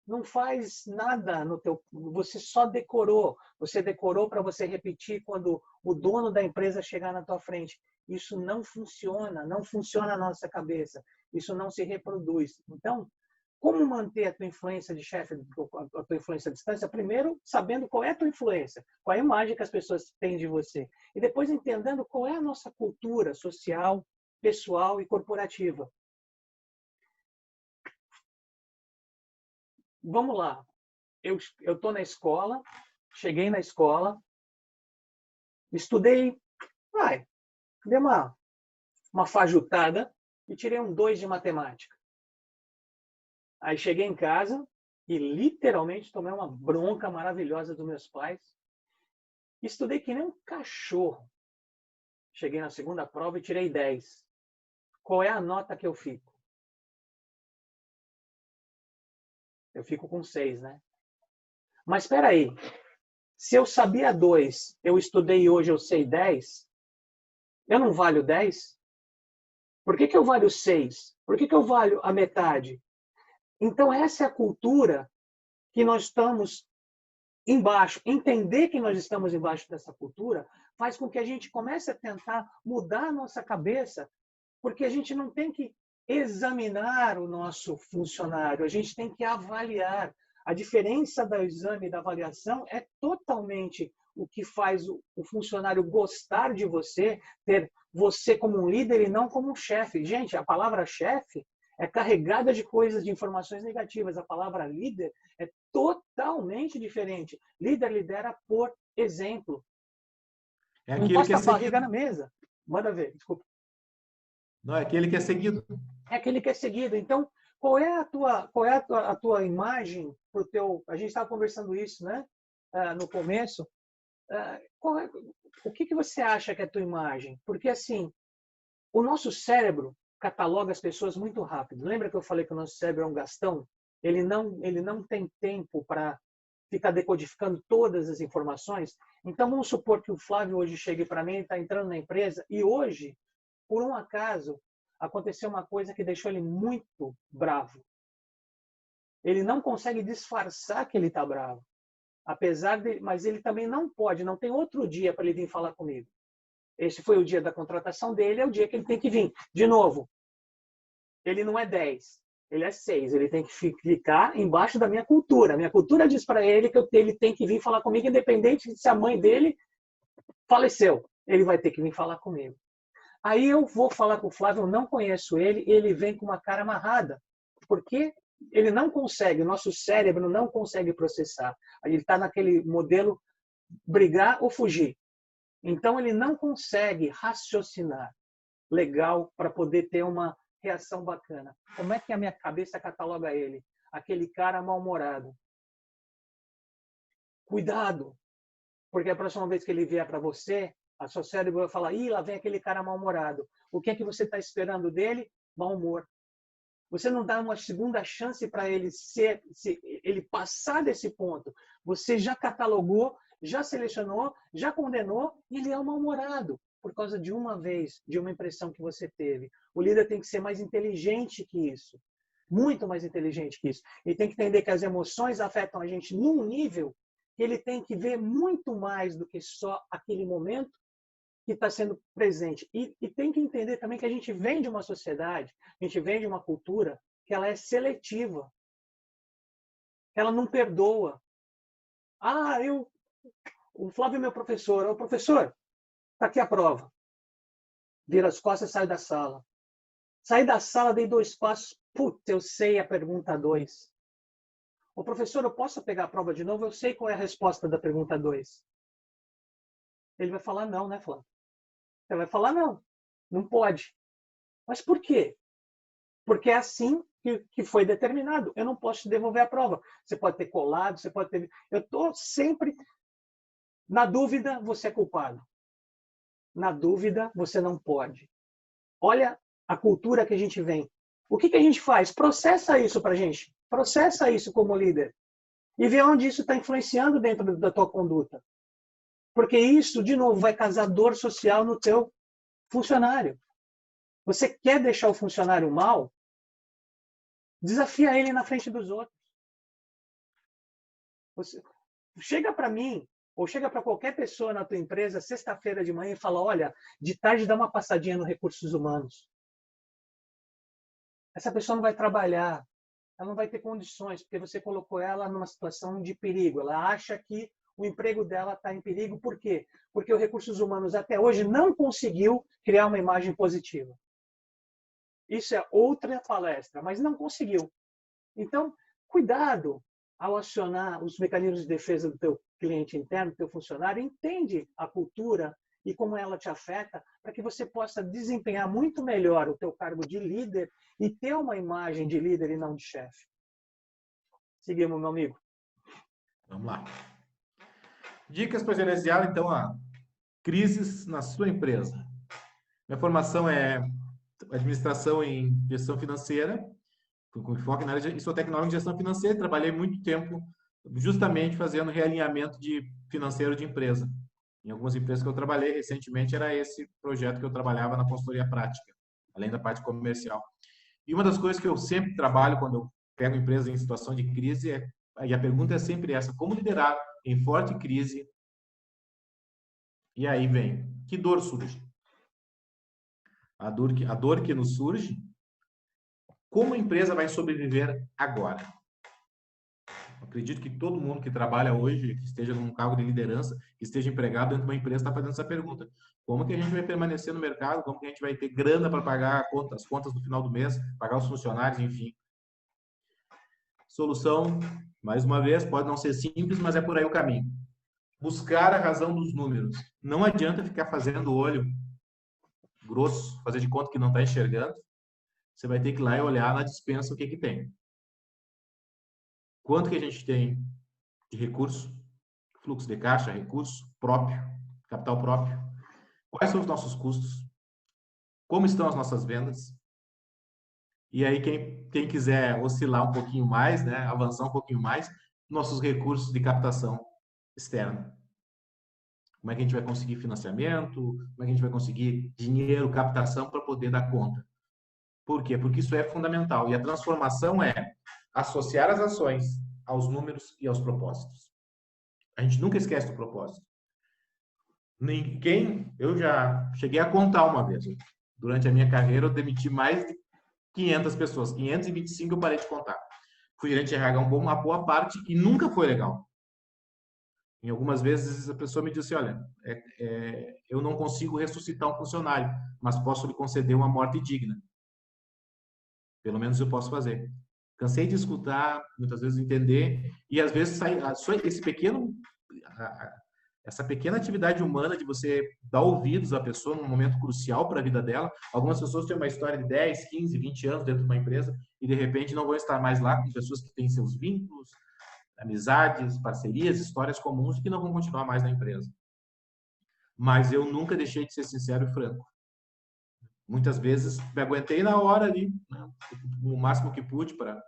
Não faz nada no teu, você só decorou. Você decorou para você repetir quando o dono da empresa chegar na tua frente. Isso não funciona na nossa cabeça. Isso não se reproduz. Então, como manter a tua influência de chefe, a tua influência à distância? Primeiro, sabendo qual é a tua influência, qual é a imagem que as pessoas têm de você. E depois entendendo qual é a nossa cultura social, pessoal e corporativa. Vamos lá. Eu estou na escola, cheguei na escola, estudei, dei uma fajutada e tirei um 2 de matemática. Aí cheguei em casa e literalmente tomei uma bronca maravilhosa dos meus pais. Estudei que nem um cachorro. Cheguei na segunda prova e tirei 10. Qual é a nota que eu fico? Eu fico com 6, né? Mas espera aí. Se eu sabia 2, eu estudei e hoje eu sei 10, eu não valho 10? Por que eu valho 6? Por que eu valho a metade? Então, essa é a cultura que nós estamos embaixo. Entender que nós estamos embaixo dessa cultura faz com que a gente comece a tentar mudar a nossa cabeça, porque a gente não tem que examinar o nosso funcionário, a gente tem que avaliar. A diferença do exame e da avaliação é totalmente o que faz o funcionário gostar de você, ter você como um líder e não como um chefe. Gente, a palavra chefe é carregada de coisas, de informações negativas. A palavra líder é totalmente diferente. Líder lidera por exemplo. É Não aquele que encosta é a barriga seguido. na mesa. Manda ver, desculpa. Não, é aquele que é seguido. É aquele que é seguido. Então, qual é a tua imagem pro teu? A gente estava conversando isso, né? No começo. O que você acha que é a tua imagem? Porque assim, o nosso cérebro cataloga as pessoas muito rápido. Lembra que eu falei que o nosso cérebro é um gastão? Ele não tem tempo para ficar decodificando todas as informações. Então, vamos supor que o Flávio hoje chegue para mim, está entrando na empresa, e hoje, por um acaso, aconteceu uma coisa que deixou ele muito bravo. Ele não consegue disfarçar que ele está bravo. Mas ele também não pode, não tem outro dia para ele vir falar comigo. Esse foi o dia da contratação dele, é o dia que ele tem que vir. De novo, ele não é 10, ele é 6. Ele tem que ficar embaixo da minha cultura. Minha cultura diz para ele que ele tem que vir falar comigo, independente de se a mãe dele faleceu. Ele vai ter que vir falar comigo. Aí eu vou falar com o Flávio, eu não conheço ele, e ele vem com uma cara amarrada. porque ele não consegue, o nosso cérebro não consegue processar. Ele está naquele modelo brigar ou fugir. Então, ele não consegue raciocinar legal para poder ter uma reação bacana. Como é que a minha cabeça cataloga ele? Aquele cara mal-humorado. Cuidado, porque a próxima vez que ele vier para você, a seu cérebro vai falar: ih, lá vem aquele cara mal-humorado. O que é que você está esperando dele? Mau humor. Você não dá uma segunda chance para ele ele passar desse ponto. Você já catalogou, já selecionou, já condenou e ele é um mal-humorado por causa de uma vez, de uma impressão que você teve. O líder tem que ser mais inteligente que isso. Muito mais inteligente que isso. Ele tem que entender que as emoções afetam a gente num nível que ele tem que ver muito mais do que só aquele momento que está sendo presente. E tem que entender também que a gente vem de uma sociedade, a gente vem de uma cultura que ela é seletiva. Ela não perdoa. O Flávio é meu professor. Ô, professor, está aqui a prova. Vira as costas e sai da sala. Saí da sala, dei 2 passos. Putz, eu sei a pergunta 2. Ô, professor, eu posso pegar a prova de novo? Eu sei qual é a resposta da pergunta 2. Ele vai falar não, né, Flávio? Ele vai falar não. Não pode. Mas por quê? Porque é assim que foi determinado. Eu não posso te devolver a prova. Você pode ter colado, você pode ter... Eu estou sempre... Na dúvida, você é culpado. Na dúvida, você não pode. Olha a cultura que a gente vem. O que a gente faz? Processa isso para a gente. Processa isso como líder. E vê onde isso está influenciando dentro da tua conduta. Porque isso, de novo, vai causar dor social no teu funcionário. Você quer deixar o funcionário mal? Desafia ele na frente dos outros. Você chega para mim, ou chega para qualquer pessoa na tua empresa, sexta-feira de manhã, e fala: olha, de tarde dá uma passadinha no Recursos Humanos. Essa pessoa não vai trabalhar, ela não vai ter condições, porque você colocou ela numa situação de perigo. Ela acha que o emprego dela está em perigo. Por quê? Porque o Recursos Humanos até hoje não conseguiu criar uma imagem positiva. Isso é outra palestra, mas não conseguiu. Então, cuidado ao acionar os mecanismos de defesa do teu cliente interno, do teu funcionário, entende a cultura e como ela te afeta, para que você possa desempenhar muito melhor o teu cargo de líder e ter uma imagem de líder e não de chefe. Seguimos, meu amigo. Vamos lá. Dicas para gerenciar, então, a crises na sua empresa. Minha formação é administração em gestão financeira, com enfoque na área de... sou tecnólogo em gestão financeira, trabalhei muito tempo justamente fazendo realinhamento financeiro de empresa. Em algumas empresas que eu trabalhei recentemente, era esse projeto que eu trabalhava na consultoria prática, além da parte comercial. E uma das coisas que eu sempre trabalho quando eu pego empresa em situação de crise e a pergunta é sempre essa: como liderar em forte crise? E aí vem, que dor surge? A dor que nos surge, como a empresa vai sobreviver agora? Acredito que todo mundo que trabalha hoje, que esteja num cargo de liderança, que esteja empregado dentro de uma empresa, está fazendo essa pergunta. Como que a gente vai permanecer no mercado? Como que a gente vai ter grana para pagar as contas no final do mês, pagar os funcionários, enfim. Solução, mais uma vez, pode não ser simples, mas é por aí o caminho. Buscar a razão dos números. Não adianta ficar fazendo olho grosso, fazer de conta que não está enxergando. Você vai ter que ir lá e olhar na despensa o que tem. Quanto que a gente tem de recurso, fluxo de caixa, recurso próprio, capital próprio. Quais são os nossos custos? Como estão as nossas vendas? E aí, quem quiser oscilar um pouquinho mais, né, avançar um pouquinho mais, nossos recursos de captação externa. Como é que a gente vai conseguir financiamento? Como é que a gente vai conseguir dinheiro, captação para poder dar conta? Por quê? Porque isso é fundamental. E a transformação é associar as ações aos números e aos propósitos. A gente nunca esquece do propósito. Eu já cheguei a contar uma vez. Durante a minha carreira, eu demiti mais de 500 pessoas. 525 eu parei de contar. Fui gerente de RH uma boa parte e nunca foi legal. Em algumas vezes a pessoa me disse: olha, eu não consigo ressuscitar um funcionário, mas posso lhe conceder uma morte digna. Pelo menos eu posso fazer. Cansei de escutar, muitas vezes entender, e às vezes essa pequena atividade humana de você dar ouvidos à pessoa num momento crucial para a vida dela. Algumas pessoas têm uma história de 10, 15, 20 anos dentro de uma empresa e de repente não vão estar mais lá com pessoas que têm seus vínculos, amizades, parcerias, histórias comuns e que não vão continuar mais na empresa. Mas eu nunca deixei de ser sincero e franco. Muitas vezes me aguentei na hora ali, né, o máximo que pude para.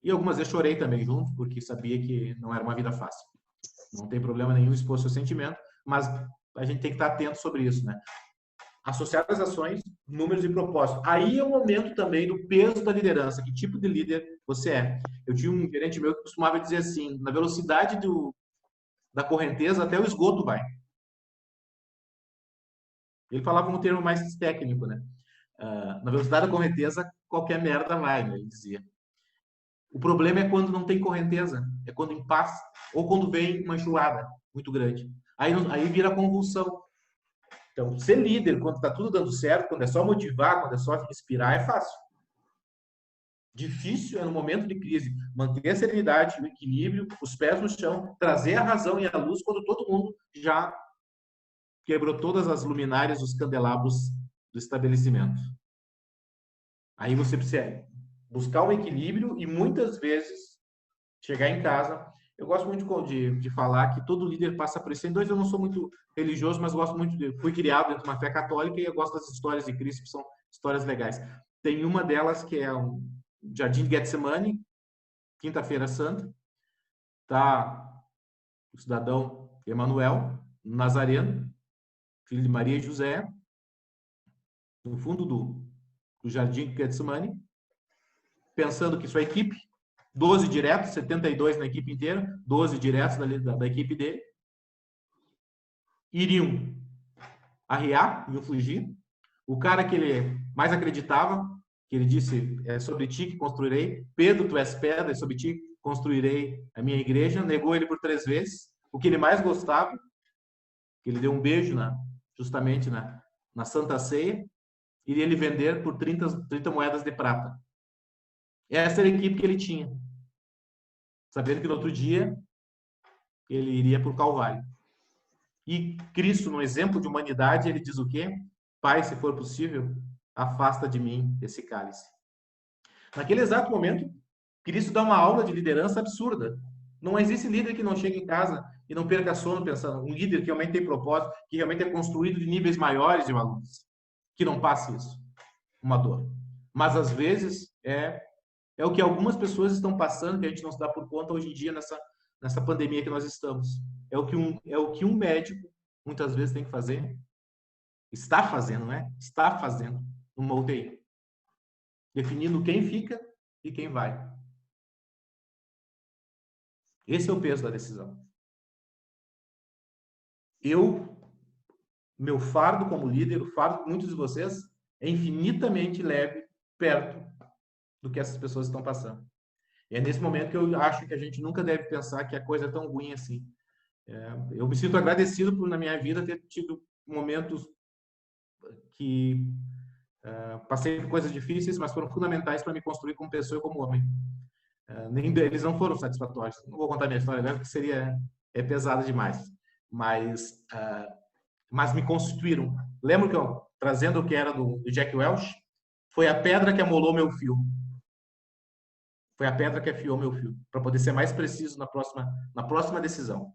E algumas vezes chorei também junto, porque sabia que não era uma vida fácil. Não tem problema nenhum expor seu sentimento, mas a gente tem que estar atento sobre isso, né? Associar as ações, números e propósito. Aí é o momento também do peso da liderança. Que tipo de líder você é? Eu tinha um gerente meu que costumava dizer assim, na velocidade da correnteza até o esgoto vai. Ele falava um termo mais técnico, né? Na velocidade da correnteza, qualquer merda vai, né? Ele dizia. O problema é quando não tem correnteza, é quando em paz, ou quando vem uma enxurrada muito grande. Aí vira convulsão. Então, ser líder, quando está tudo dando certo, quando é só motivar, quando é só inspirar, é fácil. Difícil é no momento de crise manter a serenidade, o equilíbrio, os pés no chão, trazer a razão e a luz quando todo mundo já quebrou todas as luminárias, os candelabros do estabelecimento. Aí você precisa buscar o equilíbrio e muitas vezes chegar em casa. Eu gosto muito de falar que todo líder passa por isso. Em dois, eu não sou muito religioso, mas gosto muito fui criado dentro de uma fé católica e eu gosto das histórias de Cristo, que são histórias legais. Tem uma delas que é o Jardim de Getsemane, Quinta-feira Santa. Tá o cidadão Emanuel, Nazareno, filho de Maria e José, no fundo do Jardim de Getsemane, pensando que sua equipe, 12 diretos, 72 na equipe inteira, 12 diretos da equipe dele, iriam arriar, iam fugir. O cara que ele mais acreditava, que ele disse, é sobre ti que construirei. Pedro, tu és pedra, é sobre ti construirei a minha igreja. Negou ele por 3 vezes. O que ele mais gostava, que ele deu um beijo justamente na Santa Ceia, iria ele vender por 30 moedas de prata. Essa era a equipe que ele tinha. Sabendo que no outro dia ele iria para o Calvário. E Cristo, no exemplo de humanidade, ele diz o quê? Pai, se for possível, afasta de mim esse cálice. Naquele exato momento, Cristo dá uma aula de liderança absurda. Não existe líder que não chegue em casa e não perca sono pensando. Um líder que realmente tem propósito, que realmente é construído de níveis maiores de valores. Que não passe isso. Uma dor. Mas, às vezes, é o que algumas pessoas estão passando, que a gente não se dá por conta hoje em dia nessa pandemia que nós estamos. É o que um médico, muitas vezes, tem que fazer. Está fazendo, né? Está fazendo uma UTI. Definindo quem fica e quem vai. Esse é o peso da decisão. Meu fardo como líder, o fardo de muitos de vocês, é infinitamente leve perto do que essas pessoas estão passando. E é nesse momento que eu acho que a gente nunca deve pensar que a coisa é tão ruim assim. Eu me sinto agradecido por, na minha vida, ter tido momentos que passei por coisas difíceis, mas foram fundamentais para me construir como pessoa e como homem. Eles não foram satisfatórios. Não vou contar minha história agora, porque é pesada demais. Mas me constituíram. Lembro que, trazendo o que era do Jack Welch, foi a pedra que amolou meu fio. Foi a pedra que afiou meu fio, para poder ser mais preciso na próxima decisão.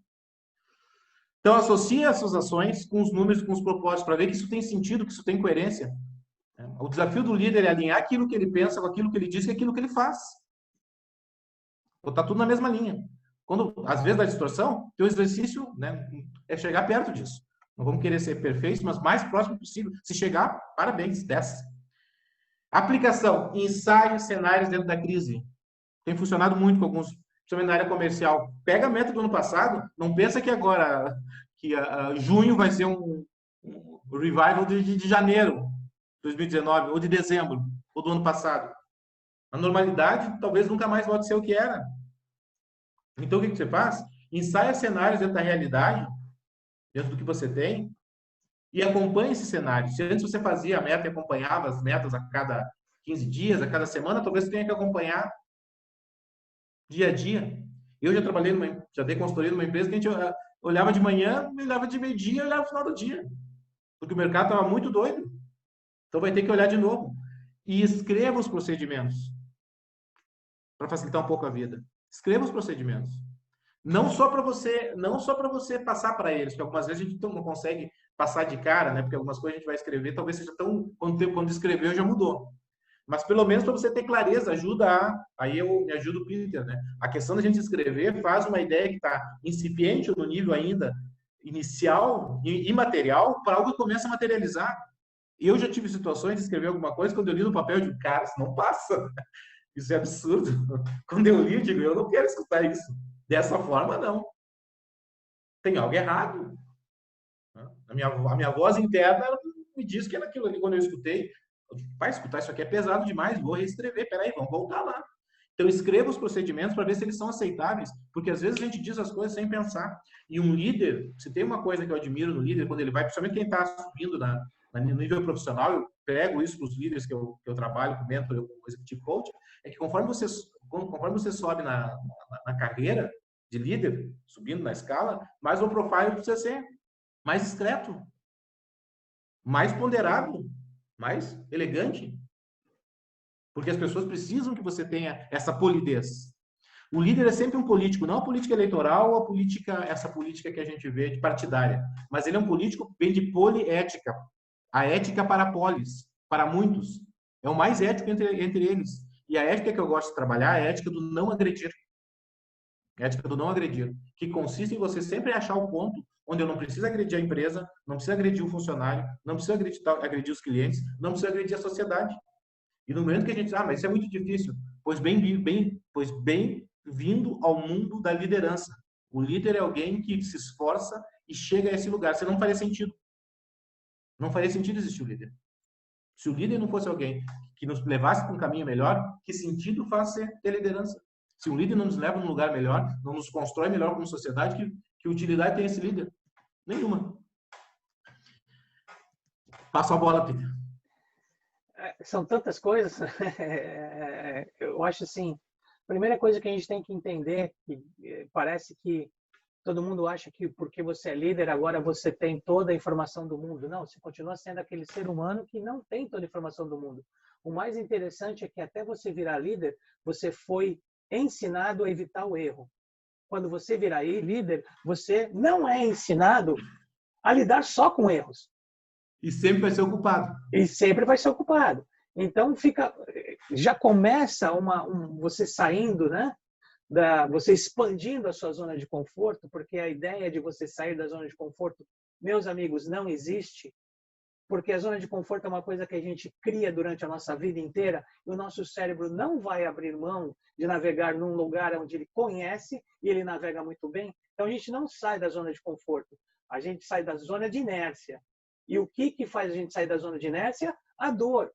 Então, associe as suas ações com os números, com os propósitos, para ver que isso tem sentido, que isso tem coerência. O desafio do líder é alinhar aquilo que ele pensa com aquilo que ele diz e aquilo que ele faz. Botar tudo na mesma linha. Quando, às vezes, dá distorção, o exercício, né, é chegar perto disso. Não vamos querer ser perfeitos, mas mais próximo possível. Se chegar, parabéns, desce. Aplicação, ensaios, cenários dentro da crise. Tem funcionado muito com alguns, principalmente na área comercial. Pega a meta do ano passado, não pensa que agora, junho vai ser um revival de janeiro de 2019, ou de dezembro, ou do ano passado. A normalidade talvez nunca mais volte a ser o que era. Então, o que você faz? Ensaia cenários dentro da realidade, dentro do que você tem, e acompanhe esse cenário. Se antes você fazia a meta e acompanhava as metas a cada 15 dias, a cada semana, talvez você tenha que acompanhar dia a dia. Eu já trabalhei já dei consultoria numa empresa que a gente olhava de manhã, olhava de meio-dia, olhava no final do dia. Porque o mercado estava muito doido. Então vai ter que olhar de novo. E escreva os procedimentos para facilitar um pouco a vida. Escreva os procedimentos. Não só para você passar para eles, porque algumas vezes a gente não consegue passar de cara, né? Porque algumas coisas a gente vai escrever, talvez seja tão quando escreveu já mudou. Mas pelo menos para você ter clareza, aí eu me ajudo o Peter, né? A questão da gente escrever faz uma ideia que está incipiente no nível ainda inicial e imaterial para algo que começa a materializar. Eu já tive situações de escrever alguma coisa, quando eu li no papel, eu digo, cara, isso não passa. Isso é absurdo. Quando eu li, eu digo, eu não quero escutar isso. Dessa forma, não. Tem algo errado. A minha voz interna me diz que era aquilo ali. Quando eu escutei, eu digo, pai, escutar isso aqui é pesado demais, vou reescrever. Peraí, vamos voltar lá. Então, escreva os procedimentos para ver se eles são aceitáveis, porque às vezes a gente diz as coisas sem pensar. E um líder, se tem uma coisa que eu admiro no líder, quando ele vai, principalmente quem está subindo no nível profissional, eu pego isso para os líderes que eu trabalho, com mentor, eu como executive coach, é que conforme você sobe na carreira de líder, subindo na escala, mais o profile precisa ser mais discreto, mais ponderado, mais elegante. Porque as pessoas precisam que você tenha essa polidez. O líder é sempre um político, não a política eleitoral ou essa política que a gente vê de partidária, mas ele é um político bem de poliética. A ética para polis, para muitos. É o mais ético entre eles. E a ética que eu gosto de trabalhar é a ética do não agredir. A ética do não agredir, que consiste em você sempre achar o ponto onde eu não preciso agredir a empresa, não preciso agredir o funcionário, não preciso agredir os clientes, não preciso agredir a sociedade. E no momento que a gente diz, mas isso é muito difícil, pois bem-vindo ao mundo da liderança. O líder é alguém que se esforça e chega a esse lugar. Senão não faria sentido. Não faria sentido existir o líder. Se o líder não fosse alguém que nos levasse para um caminho melhor, que sentido faz ter liderança? Se o líder não nos leva num lugar melhor, não nos constrói melhor como sociedade, que utilidade tem esse líder? Nenhuma. Passo a bola, Peter. São tantas coisas. Eu acho assim, a primeira coisa que a gente tem que entender, que parece que todo mundo acha que porque você é líder, agora você tem toda a informação do mundo. Não, você continua sendo aquele ser humano que não tem toda a informação do mundo. O mais interessante é que até você virar líder, você foi ensinado a evitar o erro. Quando você virar líder, você não é ensinado a lidar só com erros. E sempre vai ser ocupado. E sempre vai ser ocupado. Então já começa você saindo, né? Você expandindo a sua zona de conforto, porque a ideia de você sair da zona de conforto, meus amigos, não existe, porque a zona de conforto é uma coisa que a gente cria durante a nossa vida inteira e o nosso cérebro não vai abrir mão de navegar num lugar onde ele conhece e ele navega muito bem. Então a gente não sai da zona de conforto, a gente sai da zona de inércia. E o que faz a gente sair da zona de inércia? A dor.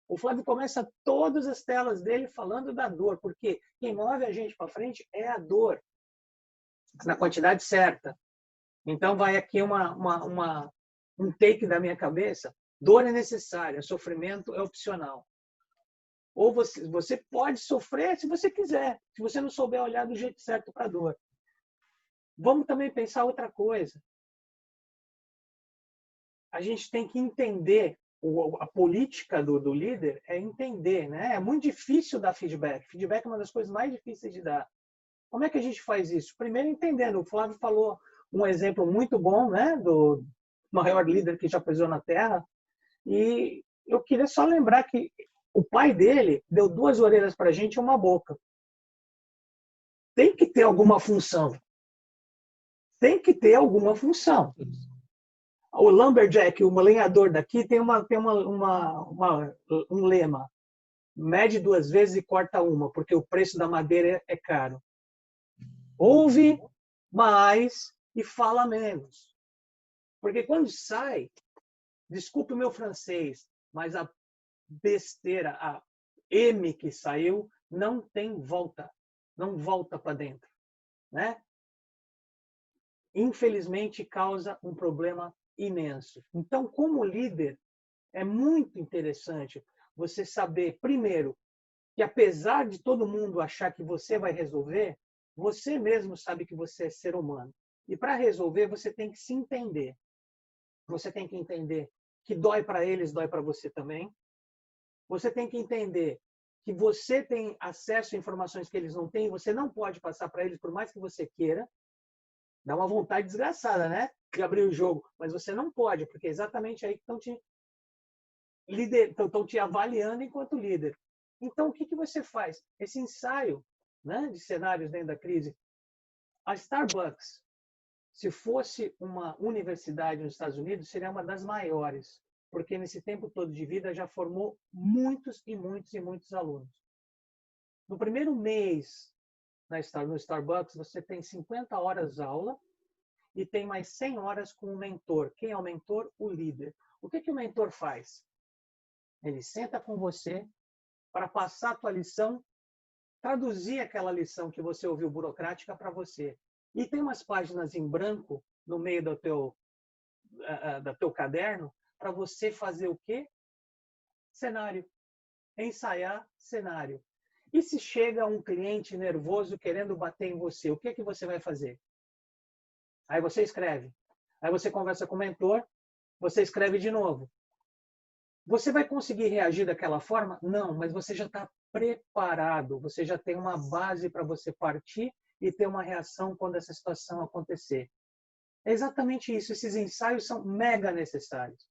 O Flávio começa todas as telas dele falando da dor, porque quem move a gente para frente é a dor, na quantidade certa. Então, vai aqui um take da minha cabeça. Dor é necessária, sofrimento é opcional. Ou você pode sofrer se você quiser, se você não souber olhar do jeito certo para a dor. Vamos também pensar outra coisa. A gente tem que entender, a política do líder é entender, né? É muito difícil dar feedback. Feedback é uma das coisas mais difíceis de dar. Como é que a gente faz isso? Primeiro entendendo. O Flávio falou um exemplo muito bom, né? Do maior líder que já pisou na Terra. E eu queria só lembrar que o pai dele deu 2 orelhas para a gente e uma boca. Tem que ter alguma função. Tem que ter alguma função. O lumberjack, o lenhador daqui, tem um lema. Mede 2 vezes e corta uma, porque o preço da madeira é caro. Ouve mais e fala menos. Porque quando sai, desculpe o meu francês, mas a besteira, a M que saiu, não tem volta. Não volta para dentro. Né? Infelizmente, causa um problema imenso. Então, como líder, é muito interessante você saber, primeiro, que apesar de todo mundo achar que você vai resolver, você mesmo sabe que você é ser humano. E para resolver, você tem que se entender. Você tem que entender que dói para eles, dói para você também. Você tem que entender que você tem acesso a informações que eles não têm, você não pode passar para eles, por mais que você queira. Dá uma vontade desgraçada, né? De abrir o jogo. Mas você não pode, porque é exatamente aí que estão te avaliando enquanto líder. Então, o que você faz? Esse ensaio, né, de cenários dentro da crise. A Starbucks, se fosse uma universidade nos Estados Unidos, seria uma das maiores, porque nesse tempo todo de vida já formou muitos e muitos e muitos alunos. No primeiro mês no Starbucks, você tem 50 horas de aula e tem mais 100 horas com o mentor. Quem é o mentor? O líder. O que o mentor faz? Ele senta com você para passar a tua lição, traduzir aquela lição que você ouviu burocrática para você. E tem umas páginas em branco no meio do teu caderno para você fazer o quê? Cenário. Ensaiar cenário. E se chega um cliente nervoso querendo bater em você, o que você vai fazer? Aí você escreve. Aí você conversa com o mentor, você escreve de novo. Você vai conseguir reagir daquela forma? Não, mas você já está preparado. Você já tem uma base para você partir e ter uma reação quando essa situação acontecer. É exatamente isso. Esses ensaios são mega necessários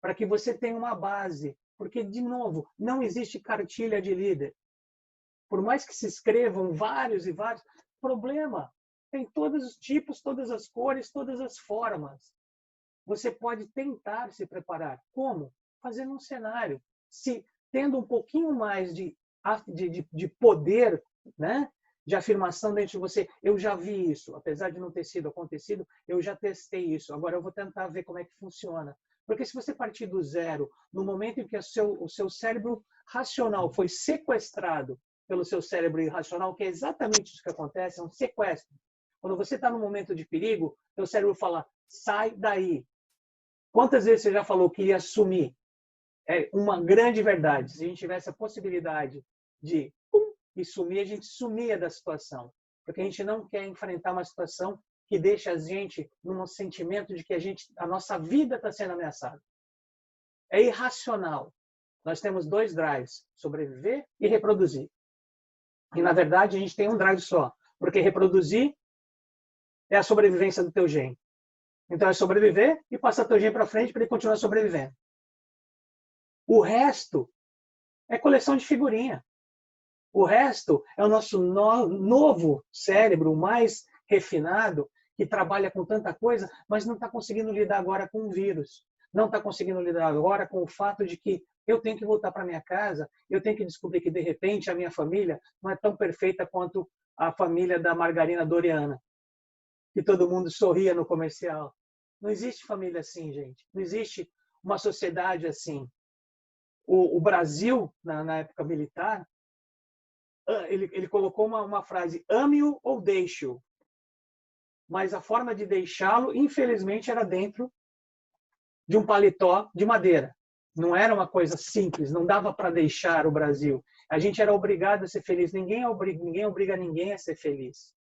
para que você tenha uma base. Porque, de novo, não existe cartilha de líder. Por mais que se escrevam vários e vários, problema. Tem todos os tipos, todas as cores, todas as formas. Você pode tentar se preparar. Como? Fazendo um cenário. Se tendo um pouquinho mais de poder, né? De afirmação dentro de você. Eu já vi isso. Apesar de não ter sido acontecido, eu já testei isso. Agora eu vou tentar ver como é que funciona. Porque se você partir do zero, no momento em que o seu cérebro racional foi sequestrado pelo seu cérebro irracional, que é exatamente isso que acontece, é um sequestro. Quando você está num momento de perigo, seu cérebro fala, sai daí. Quantas vezes você já falou que ia sumir? É uma grande verdade. Se a gente tivesse a possibilidade de e sumir, a gente sumia da situação. Porque a gente não quer enfrentar uma situação que deixa a gente num sentimento de que a nossa vida está sendo ameaçada. É irracional. Nós temos dois drives, sobreviver e reproduzir. E, na verdade, a gente tem um drive só. Porque reproduzir é a sobrevivência do teu gene. Então, é sobreviver e passar teu gene para frente para ele continuar sobrevivendo. O resto é coleção de figurinha. O resto é o nosso novo cérebro mais refinado, que trabalha com tanta coisa, mas não está conseguindo lidar agora com o vírus. Não está conseguindo lidar agora com o fato de que eu tenho que voltar para minha casa, eu tenho que descobrir que, de repente, a minha família não é tão perfeita quanto a família da Margarina Doriana, que todo mundo sorria no comercial. Não existe família assim, gente. Não existe uma sociedade assim. O Brasil, na época militar, ele colocou uma frase, ame-o ou deixe-o. Mas a forma de deixá-lo, infelizmente, era dentro de um paletó de madeira. Não era uma coisa simples, não dava para deixar o Brasil. A gente era obrigado a ser feliz. Ninguém obriga ninguém a ser feliz.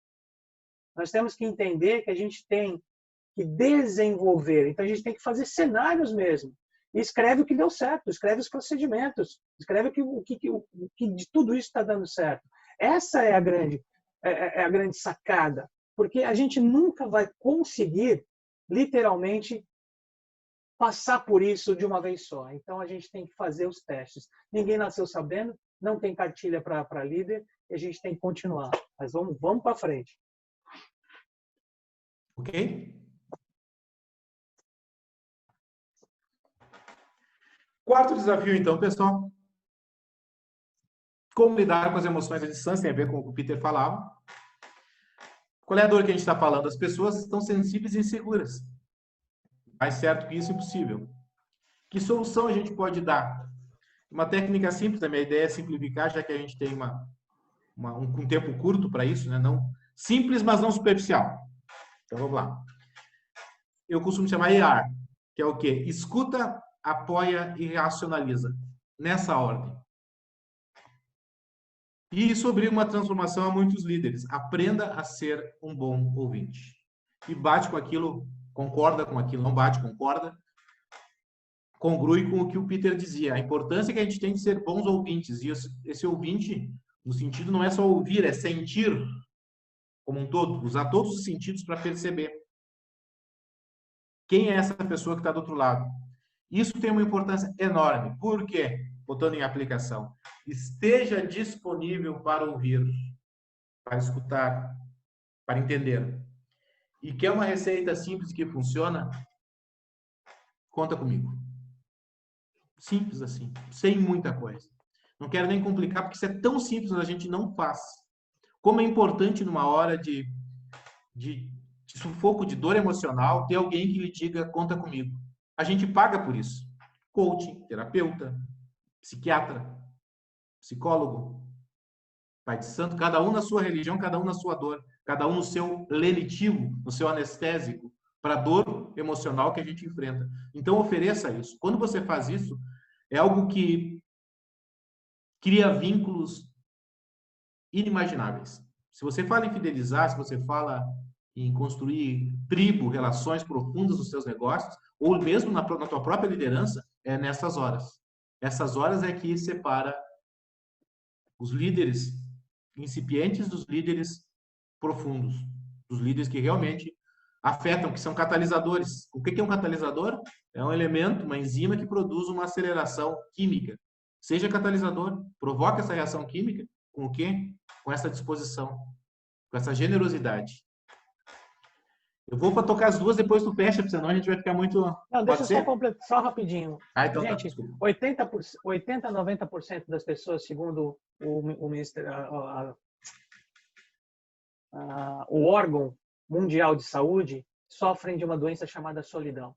Nós temos que entender que a gente tem que desenvolver. Então, a gente tem que fazer cenários mesmo. E escreve o que deu certo, escreve os procedimentos, escreve o que de tudo isso está dando certo. Essa é a grande sacada, porque a gente nunca vai conseguir, literalmente, passar por isso de uma vez só. Então, a gente tem que fazer os testes. Ninguém nasceu sabendo, não tem cartilha para líder, e a gente tem que continuar. Mas vamos para frente. Ok? Quarto desafio, então, pessoal. Como lidar com as emoções à distância, tem a ver com o que o Peter falava. Qual é a dor que a gente está falando? As pessoas estão sensíveis e inseguras. Mais certo que isso, impossível. Que solução a gente pode dar? Uma técnica simples, a minha ideia é simplificar, já que a gente tem um tempo curto para isso, né? Não, simples, mas não superficial. Então, vamos lá. Eu costumo chamar EAR, que é o quê? Escuta, apoia e racionaliza. Nessa ordem. E isso obriga uma transformação a muitos líderes. Aprenda a ser um bom ouvinte. E bate com aquilo, concorda com aquilo, não bate, concorda, congrui com o que o Peter dizia. A importância que a gente tem de ser bons ouvintes. E esse ouvinte, no sentido, não é só ouvir, é sentir como um todo, usar todos os sentidos para perceber quem é essa pessoa que está do outro lado. Isso tem uma importância enorme. Por quê? Botando em aplicação. Esteja disponível para ouvir, para escutar, para entender. E quer uma receita simples que funciona? Conta comigo. Simples assim, sem muita coisa. Não quero nem complicar, porque isso é tão simples, a gente não faz. Como é importante numa hora de sufoco, de dor emocional, ter alguém que lhe diga, conta comigo. A gente paga por isso. Coaching, terapeuta, psiquiatra, psicólogo, pai de santo, cada um na sua religião, cada um na sua dor, cada um no seu lenitivo, no seu anestésico, para a dor emocional que a gente enfrenta. Então, ofereça isso. Quando você faz isso, é algo que cria vínculos inimagináveis. Se você fala em fidelizar, se você fala em construir tribo, relações profundas nos seus negócios, ou mesmo na tua própria liderança, é nessas horas. Essas horas é que separa os líderes incipientes dos líderes profundos, dos líderes que realmente afetam, que são catalisadores. O que é um catalisador? É um elemento, uma enzima que produz uma aceleração química. Seja catalisador, provoca essa reação química com o quê? Com essa disposição, com essa generosidade. Eu vou para tocar as duas, depois tu fecha, porque senão a gente vai ficar muito... Não, deixa eu só completar, só rapidinho. Então gente, tá, 80 a 90% das pessoas, segundo o Ministério, o órgão mundial de saúde, sofrem de uma doença chamada solidão.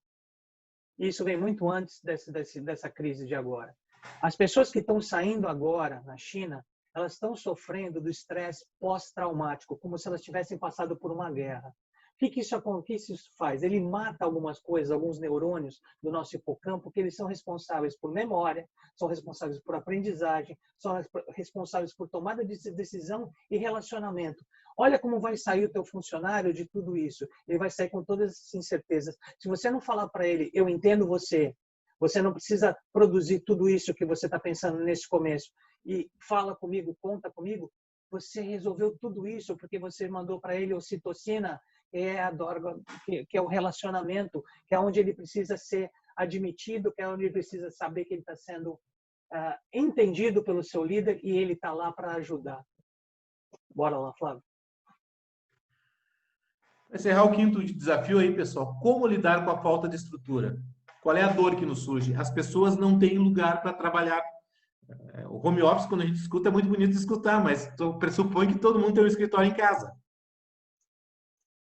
Isso vem muito antes dessa crise de agora. As pessoas que estão saindo agora na China, elas estão sofrendo do estresse pós-traumático, como se elas tivessem passado por uma guerra. O que isso faz? Ele mata algumas coisas, alguns neurônios do nosso hipocampo, que eles são responsáveis por memória, são responsáveis por aprendizagem, são responsáveis por tomada de decisão e relacionamento. Olha como vai sair o teu funcionário de tudo isso. Ele vai sair com todas essas incertezas. Se você não falar para ele, eu entendo você, você não precisa produzir tudo isso que você está pensando nesse começo, e fala comigo, conta comigo, você resolveu tudo isso porque você mandou para ele ocitocina, que é o relacionamento, que é onde ele precisa ser admitido, que é onde ele precisa saber que ele está sendo entendido pelo seu líder e ele está lá para ajudar. Bora lá, Flávio. Vai encerrar o quinto desafio aí, pessoal. Como lidar com a falta de estrutura? Qual é a dor que nos surge? As pessoas não têm lugar para trabalhar. O home office, quando a gente escuta, é muito bonito de escutar, mas pressupõe que todo mundo tem um escritório em casa.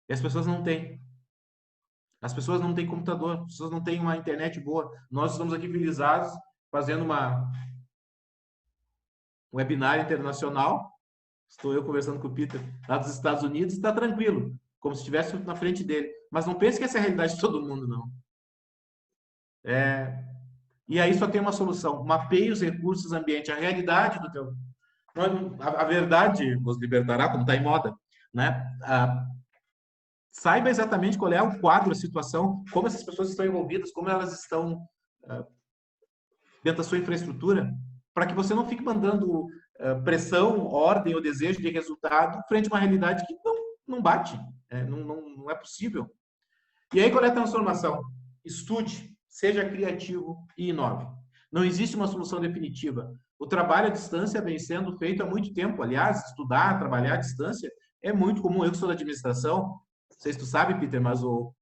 E as pessoas não têm. As pessoas não têm computador, as pessoas não têm uma internet boa. Nós estamos aqui felizados fazendo um webinar internacional. Estou eu conversando com o Peter lá dos Estados Unidos, está tranquilo, como se estivesse na frente dele. Mas não pense que essa é a realidade de todo mundo, não. E aí só tem uma solução. Mapeie os recursos ambiente, a realidade do teu... A verdade vos libertará, como está em moda, né? Saiba exatamente qual é o quadro, a situação, como essas pessoas estão envolvidas, como elas estão dentro da sua infraestrutura, para que você não fique mandando pressão, ordem ou desejo de resultado frente a uma realidade que não bate, não é possível. E aí qual é a transformação? Estude, seja criativo e inove. Não existe uma solução definitiva. O trabalho à distância vem sendo feito há muito tempo. Aliás, estudar, trabalhar à distância é muito comum. Eu que sou da administração, não sei se tu sabe, Peter, mas o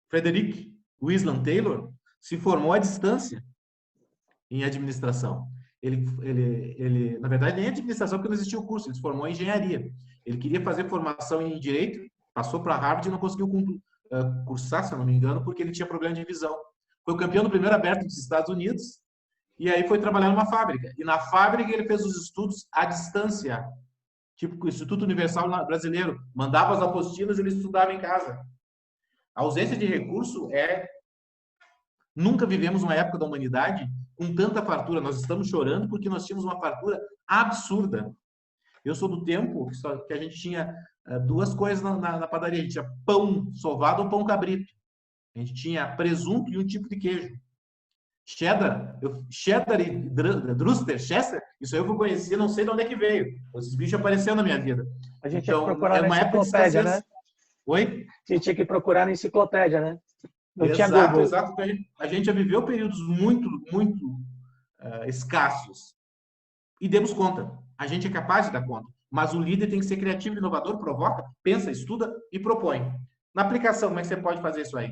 Frederick Winslow Taylor se formou à distância em administração. Ele, na verdade, nem é administração, porque não existia o curso, ele se formou em engenharia. Ele queria fazer formação em direito, passou para Harvard e não conseguiu cursar, se eu não me engano, porque ele tinha problema de visão. Foi o campeão do primeiro aberto dos Estados Unidos e aí foi trabalhar numa fábrica. E na fábrica ele fez os estudos à distância, tipo o Instituto Universal Brasileiro. Mandava as apostilas e ele estudava em casa. A ausência de recurso é Nunca vivemos uma época da humanidade com tanta fartura. Nós estamos chorando porque nós tínhamos uma fartura absurda. Eu sou do tempo que a gente tinha duas coisas na padaria. A gente tinha pão sovado ou pão cabrito. A gente tinha presunto e um tipo de queijo. Cheddar e Druster, Chester, isso aí eu vou conhecer, não sei de onde é que veio. Esses bichos apareceram na minha vida. A gente tinha que procurar na uma época de enciclopédia, escassez. né? Oi? A gente tinha que procurar na enciclopédia, né? Não tinha Exato, Google. exato. A gente já viveu períodos muito, muito escassos. E demos conta. A gente é capaz de dar conta. Mas o líder tem que ser criativo, inovador, provoca, pensa, estuda e propõe. Na aplicação, como é que você pode fazer isso aí?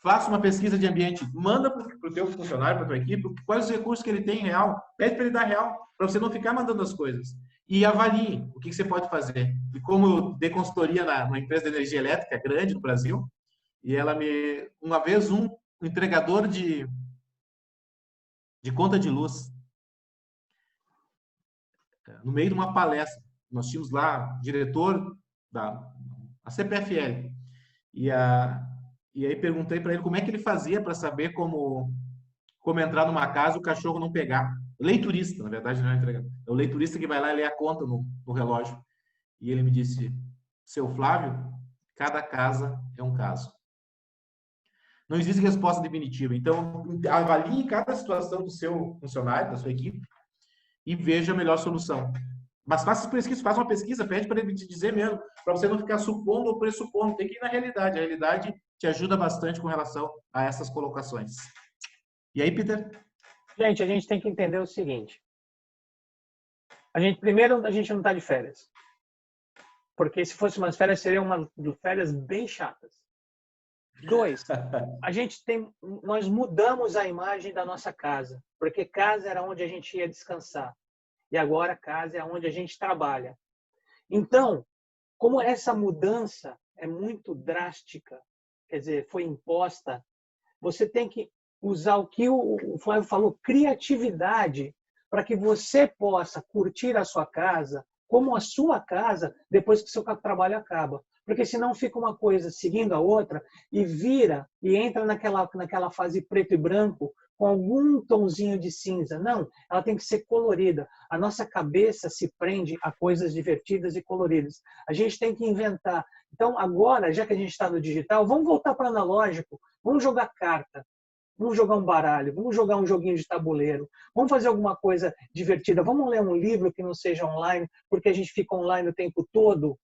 Faça uma pesquisa de ambiente, manda para o teu funcionário, para a tua equipe, quais os recursos que ele tem real, pede para ele dar real, para você não ficar mandando as coisas. E avalie o que você pode fazer. E como eu dei consultoria numa empresa de energia elétrica grande no Brasil, e uma vez um entregador de conta de luz, no meio de uma palestra, nós tínhamos lá diretor da CPFL, e aí perguntei para ele como é que ele fazia para saber como entrar numa casa e o cachorro não pegar. Leiturista, na verdade, não é entregador. É o leiturista que vai lá e lê a conta no relógio. E ele me disse, seu Flávio, cada casa é um caso. Não existe resposta definitiva. Então, avalie cada situação do seu funcionário, da sua equipe, e veja a melhor solução. Mas faça uma pesquisa, pede para ele te dizer mesmo, para você não ficar supondo ou pressupondo. Tem que ir na realidade. A realidade te ajuda bastante com relação a essas colocações. E aí, Peter? Gente, a gente tem que entender o seguinte. Primeiro, a gente não está de férias. Porque se fosse umas férias, seriam umas férias bem chatas. 2, nós mudamos a imagem da nossa casa. Porque casa era onde a gente ia descansar. E agora casa é onde a gente trabalha. Então, como essa mudança é muito drástica, quer dizer, foi imposta, você tem que usar o que o Flávio falou, criatividade, para que você possa curtir a sua casa como a sua casa depois que o seu trabalho acaba. Porque senão fica uma coisa seguindo a outra e vira e entra naquela fase preto e branco com algum tonzinho de cinza. Não, ela tem que ser colorida. A nossa cabeça se prende a coisas divertidas e coloridas. A gente tem que inventar. Então, agora, já que a gente está no digital, vamos voltar para o analógico. Vamos jogar carta. Vamos jogar um baralho, vamos jogar um joguinho de tabuleiro, vamos fazer alguma coisa divertida, vamos ler um livro que não seja online, porque a gente fica online o tempo todo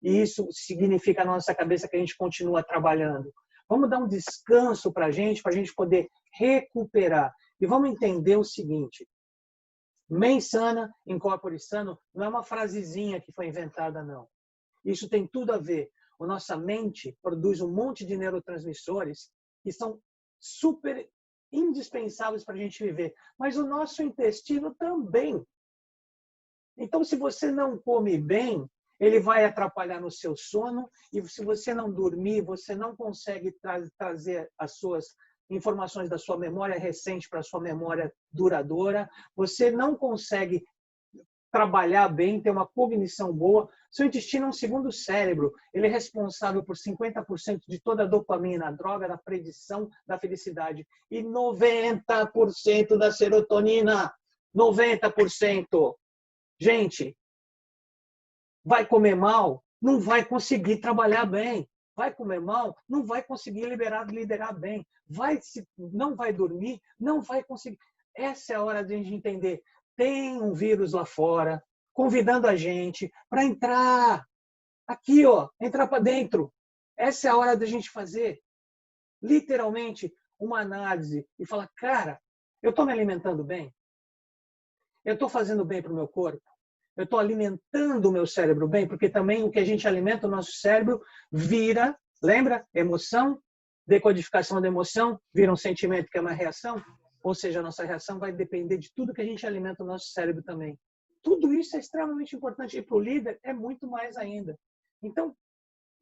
e isso significa na nossa cabeça que a gente continua trabalhando. Vamos dar um descanso para a gente poder recuperar. E vamos entender o seguinte, mens sana, incorpore sano, não é uma frasezinha que foi inventada, não. Isso tem tudo a ver. A nossa mente produz um monte de neurotransmissores que são super indispensáveis para a gente viver. Mas o nosso intestino também. Então, se você não come bem, ele vai atrapalhar no seu sono. E se você não dormir, você não consegue trazer as suas informações da sua memória recente para a sua memória duradoura. Você não consegue trabalhar bem, ter uma cognição boa. Seu intestino é um segundo cérebro. Ele é responsável por 50% de toda a dopamina, a droga da predição da felicidade. E 90% da serotonina. 90%. Gente, vai comer mal? Não vai conseguir trabalhar bem. Vai comer mal? Não vai conseguir liderar bem. Não vai dormir? Não vai conseguir. Essa é a hora de a gente entender. Tem um vírus lá fora, convidando a gente para entrar aqui, ó, entrar para dentro. Essa é a hora da gente fazer, literalmente, uma análise e falar, cara, eu estou me alimentando bem? Eu estou fazendo bem para o meu corpo? Eu estou alimentando o meu cérebro bem? Porque também o que a gente alimenta o nosso cérebro vira, lembra? Emoção, decodificação da emoção, vira um sentimento que é uma reação. Ou seja, a nossa reação vai depender de tudo que a gente alimenta o nosso cérebro também. Tudo isso é extremamente importante. E para o líder é muito mais ainda. Então,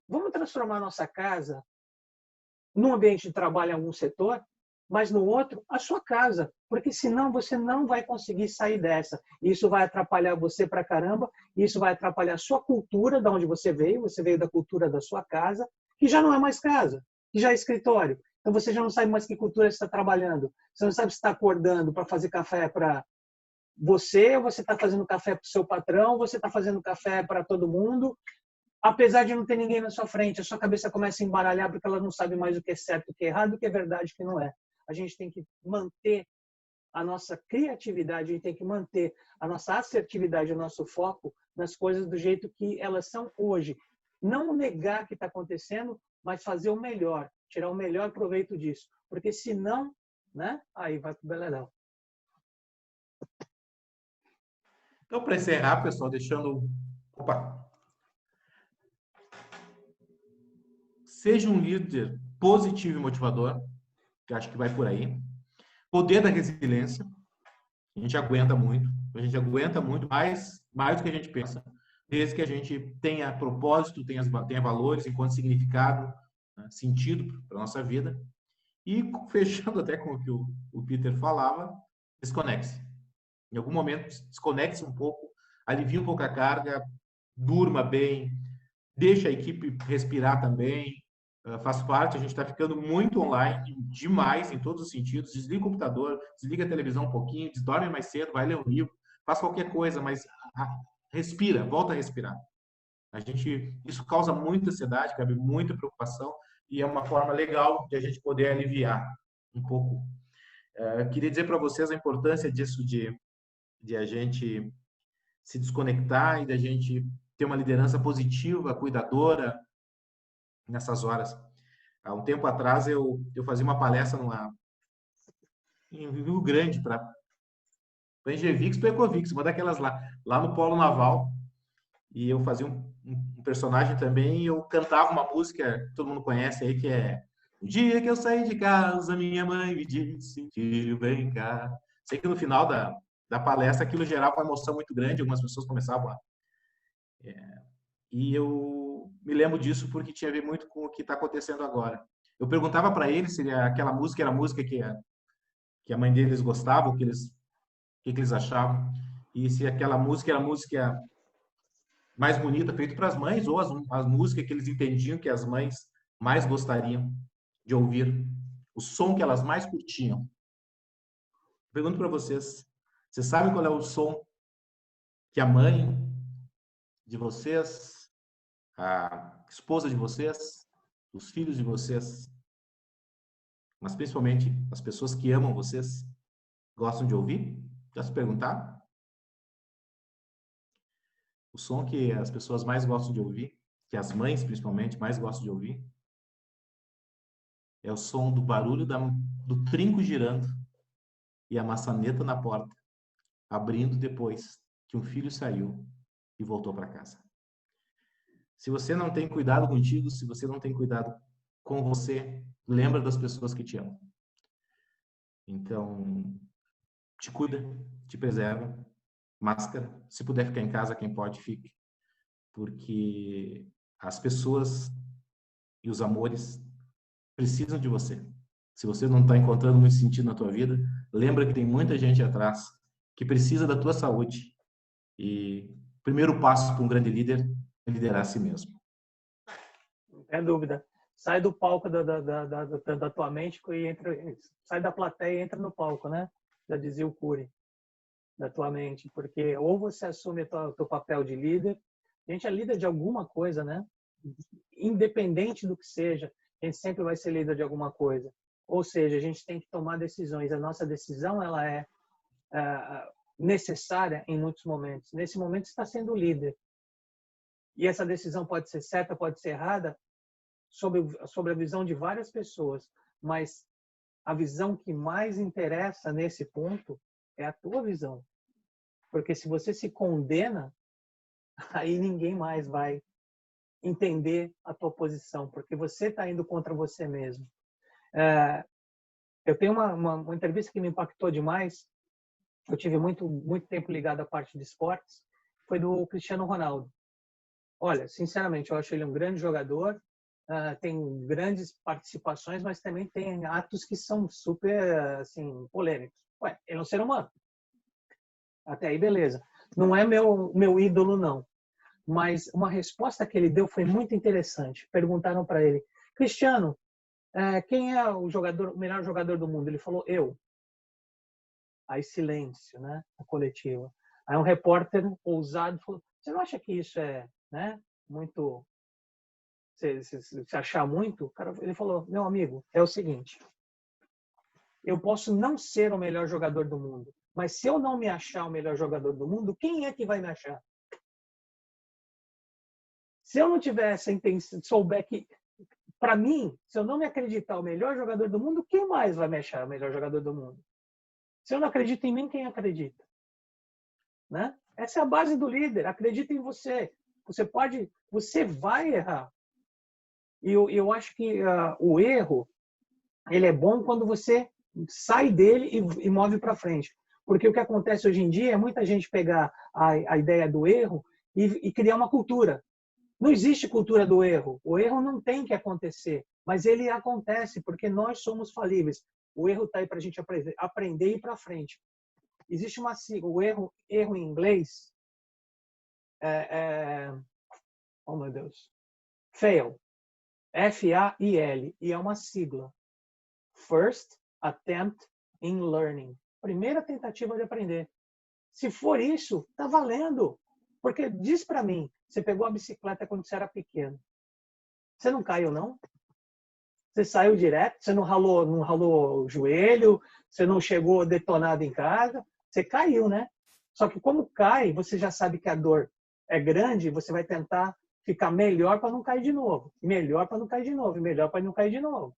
vamos transformar a nossa casa num ambiente de trabalho em algum setor, mas no outro, a sua casa. Porque senão você não vai conseguir sair dessa. Isso vai atrapalhar você pra caramba. Isso vai atrapalhar a sua cultura, de onde você veio. Você veio da cultura da sua casa, que já não é mais casa, que já é escritório. Então você já não sabe mais que cultura você está trabalhando. Você não sabe se está acordando para fazer café para você, ou você está fazendo café para o seu patrão, você está fazendo café para todo mundo. Apesar de não ter ninguém na sua frente, a sua cabeça começa a embaralhar porque ela não sabe mais o que é certo, o que é errado, o que é verdade, o que não é. A gente tem que manter a nossa criatividade, a gente tem que manter a nossa assertividade, o nosso foco nas coisas do jeito que elas são hoje. Não negar o que está acontecendo, mas fazer o melhor, tirar o melhor proveito disso. Porque senão, né, aí vai pro beleléu. Então, para encerrar, pessoal, deixando... Opa! Seja um líder positivo e motivador, que acho que vai por aí. Poder da resiliência. A gente aguenta muito mais do que a gente pensa. Desde que a gente tenha propósito, tenha valores enquanto significado, né, sentido para a nossa vida. E fechando até com o que o Peter falava, desconecte-se. Em algum momento, desconecte-se um pouco, alivie um pouco a carga, durma bem, deixa a equipe respirar também. Faz parte, a gente está ficando muito online, demais em todos os sentidos. Desliga o computador, desliga a televisão um pouquinho, dorme mais cedo, vai ler um livro, faz qualquer coisa, mas respira, volta a respirar. Isso causa muita ansiedade, cabe muita preocupação, e é uma forma legal de a gente poder aliviar um pouco. Queria dizer para vocês a importância disso, de a gente se desconectar e da gente ter uma liderança positiva, cuidadora, nessas horas. Há um tempo atrás, eu fazia uma palestra em Rio Grande, para Engevix, para Ecovix, uma daquelas lá no Polo Naval, e eu fazia um personagem também, e eu cantava uma música que todo mundo conhece aí, que é "O dia que eu saí de casa, minha mãe me disse, filho, vem cá". Sei que no final da palestra aquilo gerava uma emoção muito grande, algumas pessoas começavam a... E eu me lembro disso porque tinha a ver muito com o que está acontecendo agora. Eu perguntava para eles se aquela música era a música que a mãe deles gostava, o que eles achavam, e se aquela música era a música mais bonita feita para as mães, ou as músicas que eles entendiam que as mães mais gostariam de ouvir, o som que elas mais curtiam. Pergunto para vocês sabem qual é o som que a mãe de vocês, a esposa de vocês, os filhos de vocês, mas principalmente as pessoas que amam vocês, gostam de ouvir? Já se perguntaram? O som que as pessoas mais gostam de ouvir, que as mães principalmente mais gostam de ouvir, é o som do barulho do trinco girando e a maçaneta na porta, abrindo depois que um filho saiu e voltou para casa. Se você não tem cuidado contigo, se você não tem cuidado com você, lembra das pessoas que te amam. Então, te cuida, te preserva, máscara. Se puder ficar em casa, quem pode, fique. Porque as pessoas e os amores precisam de você. Se você não está encontrando muito sentido na tua vida, lembra que tem muita gente atrás que precisa da tua saúde. E o primeiro passo para um grande líder é liderar a si mesmo. Não tem dúvida. Sai do palco da tua mente e entra, sai da plateia e entra no palco, né? Já dizia o Cury, da tua mente. Porque ou você assume o teu papel de líder, a gente é líder de alguma coisa, né? Independente do que seja, a gente sempre vai ser líder de alguma coisa. Ou seja, a gente tem que tomar decisões. A nossa decisão, ela é necessária em muitos momentos. Nesse momento, você está sendo líder. E essa decisão pode ser certa, pode ser errada, sobre a visão de várias pessoas. Mas a visão que mais interessa nesse ponto é a tua visão. Porque se você se condena, aí ninguém mais vai entender a tua posição, porque você está indo contra você mesmo. Eu tenho uma entrevista que me impactou demais. Eu tive muito tempo ligado à parte de esportes. Foi do Cristiano Ronaldo. Olha, sinceramente, eu acho ele um grande jogador. Tem grandes participações, mas também tem atos que são super assim, polêmicos. Ué, ele é um ser humano. Até aí, beleza. Não é meu ídolo, não. Mas uma resposta que ele deu foi muito interessante. Perguntaram para ele: Cristiano, quem é o melhor jogador do mundo? Ele falou, eu. Aí silêncio, né? A coletiva. Aí um repórter ousado falou, você não acha que isso é, né, muito... Se achar muito? O cara, ele falou, meu amigo, é o seguinte, eu posso não ser o melhor jogador do mundo, mas se eu não me achar o melhor jogador do mundo, quem é que vai me achar? Se eu não tiver essa intenção, souber que, para mim, se eu não me acreditar o melhor jogador do mundo, quem mais vai me achar o melhor jogador do mundo? Se eu não acredito em mim, quem acredita? Né? Essa é a base do líder. Acredita em você. Você vai errar. E eu acho que o erro, ele é bom quando você sai dele e move para frente. Porque o que acontece hoje em dia é muita gente pegar a ideia do erro e criar uma cultura. Não existe cultura do erro. O erro não tem que acontecer, mas ele acontece porque nós somos falíveis. O erro está aí para a gente aprender e ir para frente. Existe uma sigla, o erro em inglês oh meu Deus, fail, F-A-I-L, e é uma sigla. First Attempt in Learning. Primeira tentativa de aprender. Se for isso, tá valendo. Porque diz para mim, você pegou a bicicleta quando você era pequeno. Você não caiu, não? Você saiu direto? Você não ralou o joelho? Você não chegou detonado em casa? Você caiu, né? Só que como cai, você já sabe que a dor é grande, você vai tentar ficar melhor para não cair de novo. Melhor para não cair de novo. Melhor para não cair de novo.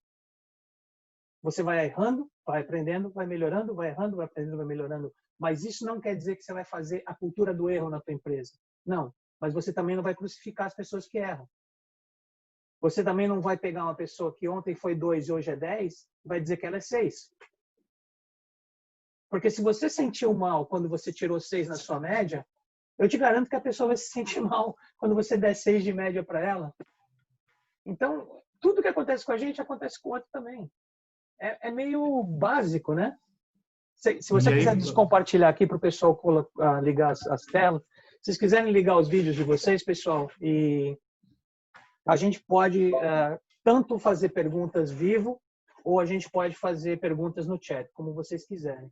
Você vai errando, vai aprendendo, vai melhorando, vai errando, vai aprendendo, vai melhorando. Mas isso não quer dizer que você vai fazer a cultura do erro na tua empresa. Não. Mas você também não vai crucificar as pessoas que erram. Você também não vai pegar uma pessoa que ontem foi 2 e hoje é 10 e vai dizer que ela é 6. Porque se você sentiu mal quando você tirou 6 na sua média, eu te garanto que a pessoa vai se sentir mal quando você der 6 de média para ela. Então, tudo que acontece com a gente acontece com o outro também. É meio básico, né? Se você quiser compartilhar aqui para o pessoal ligar as telas, se vocês quiserem ligar os vídeos de vocês, pessoal, e a gente pode tanto fazer perguntas vivo ou a gente pode fazer perguntas no chat, como vocês quiserem.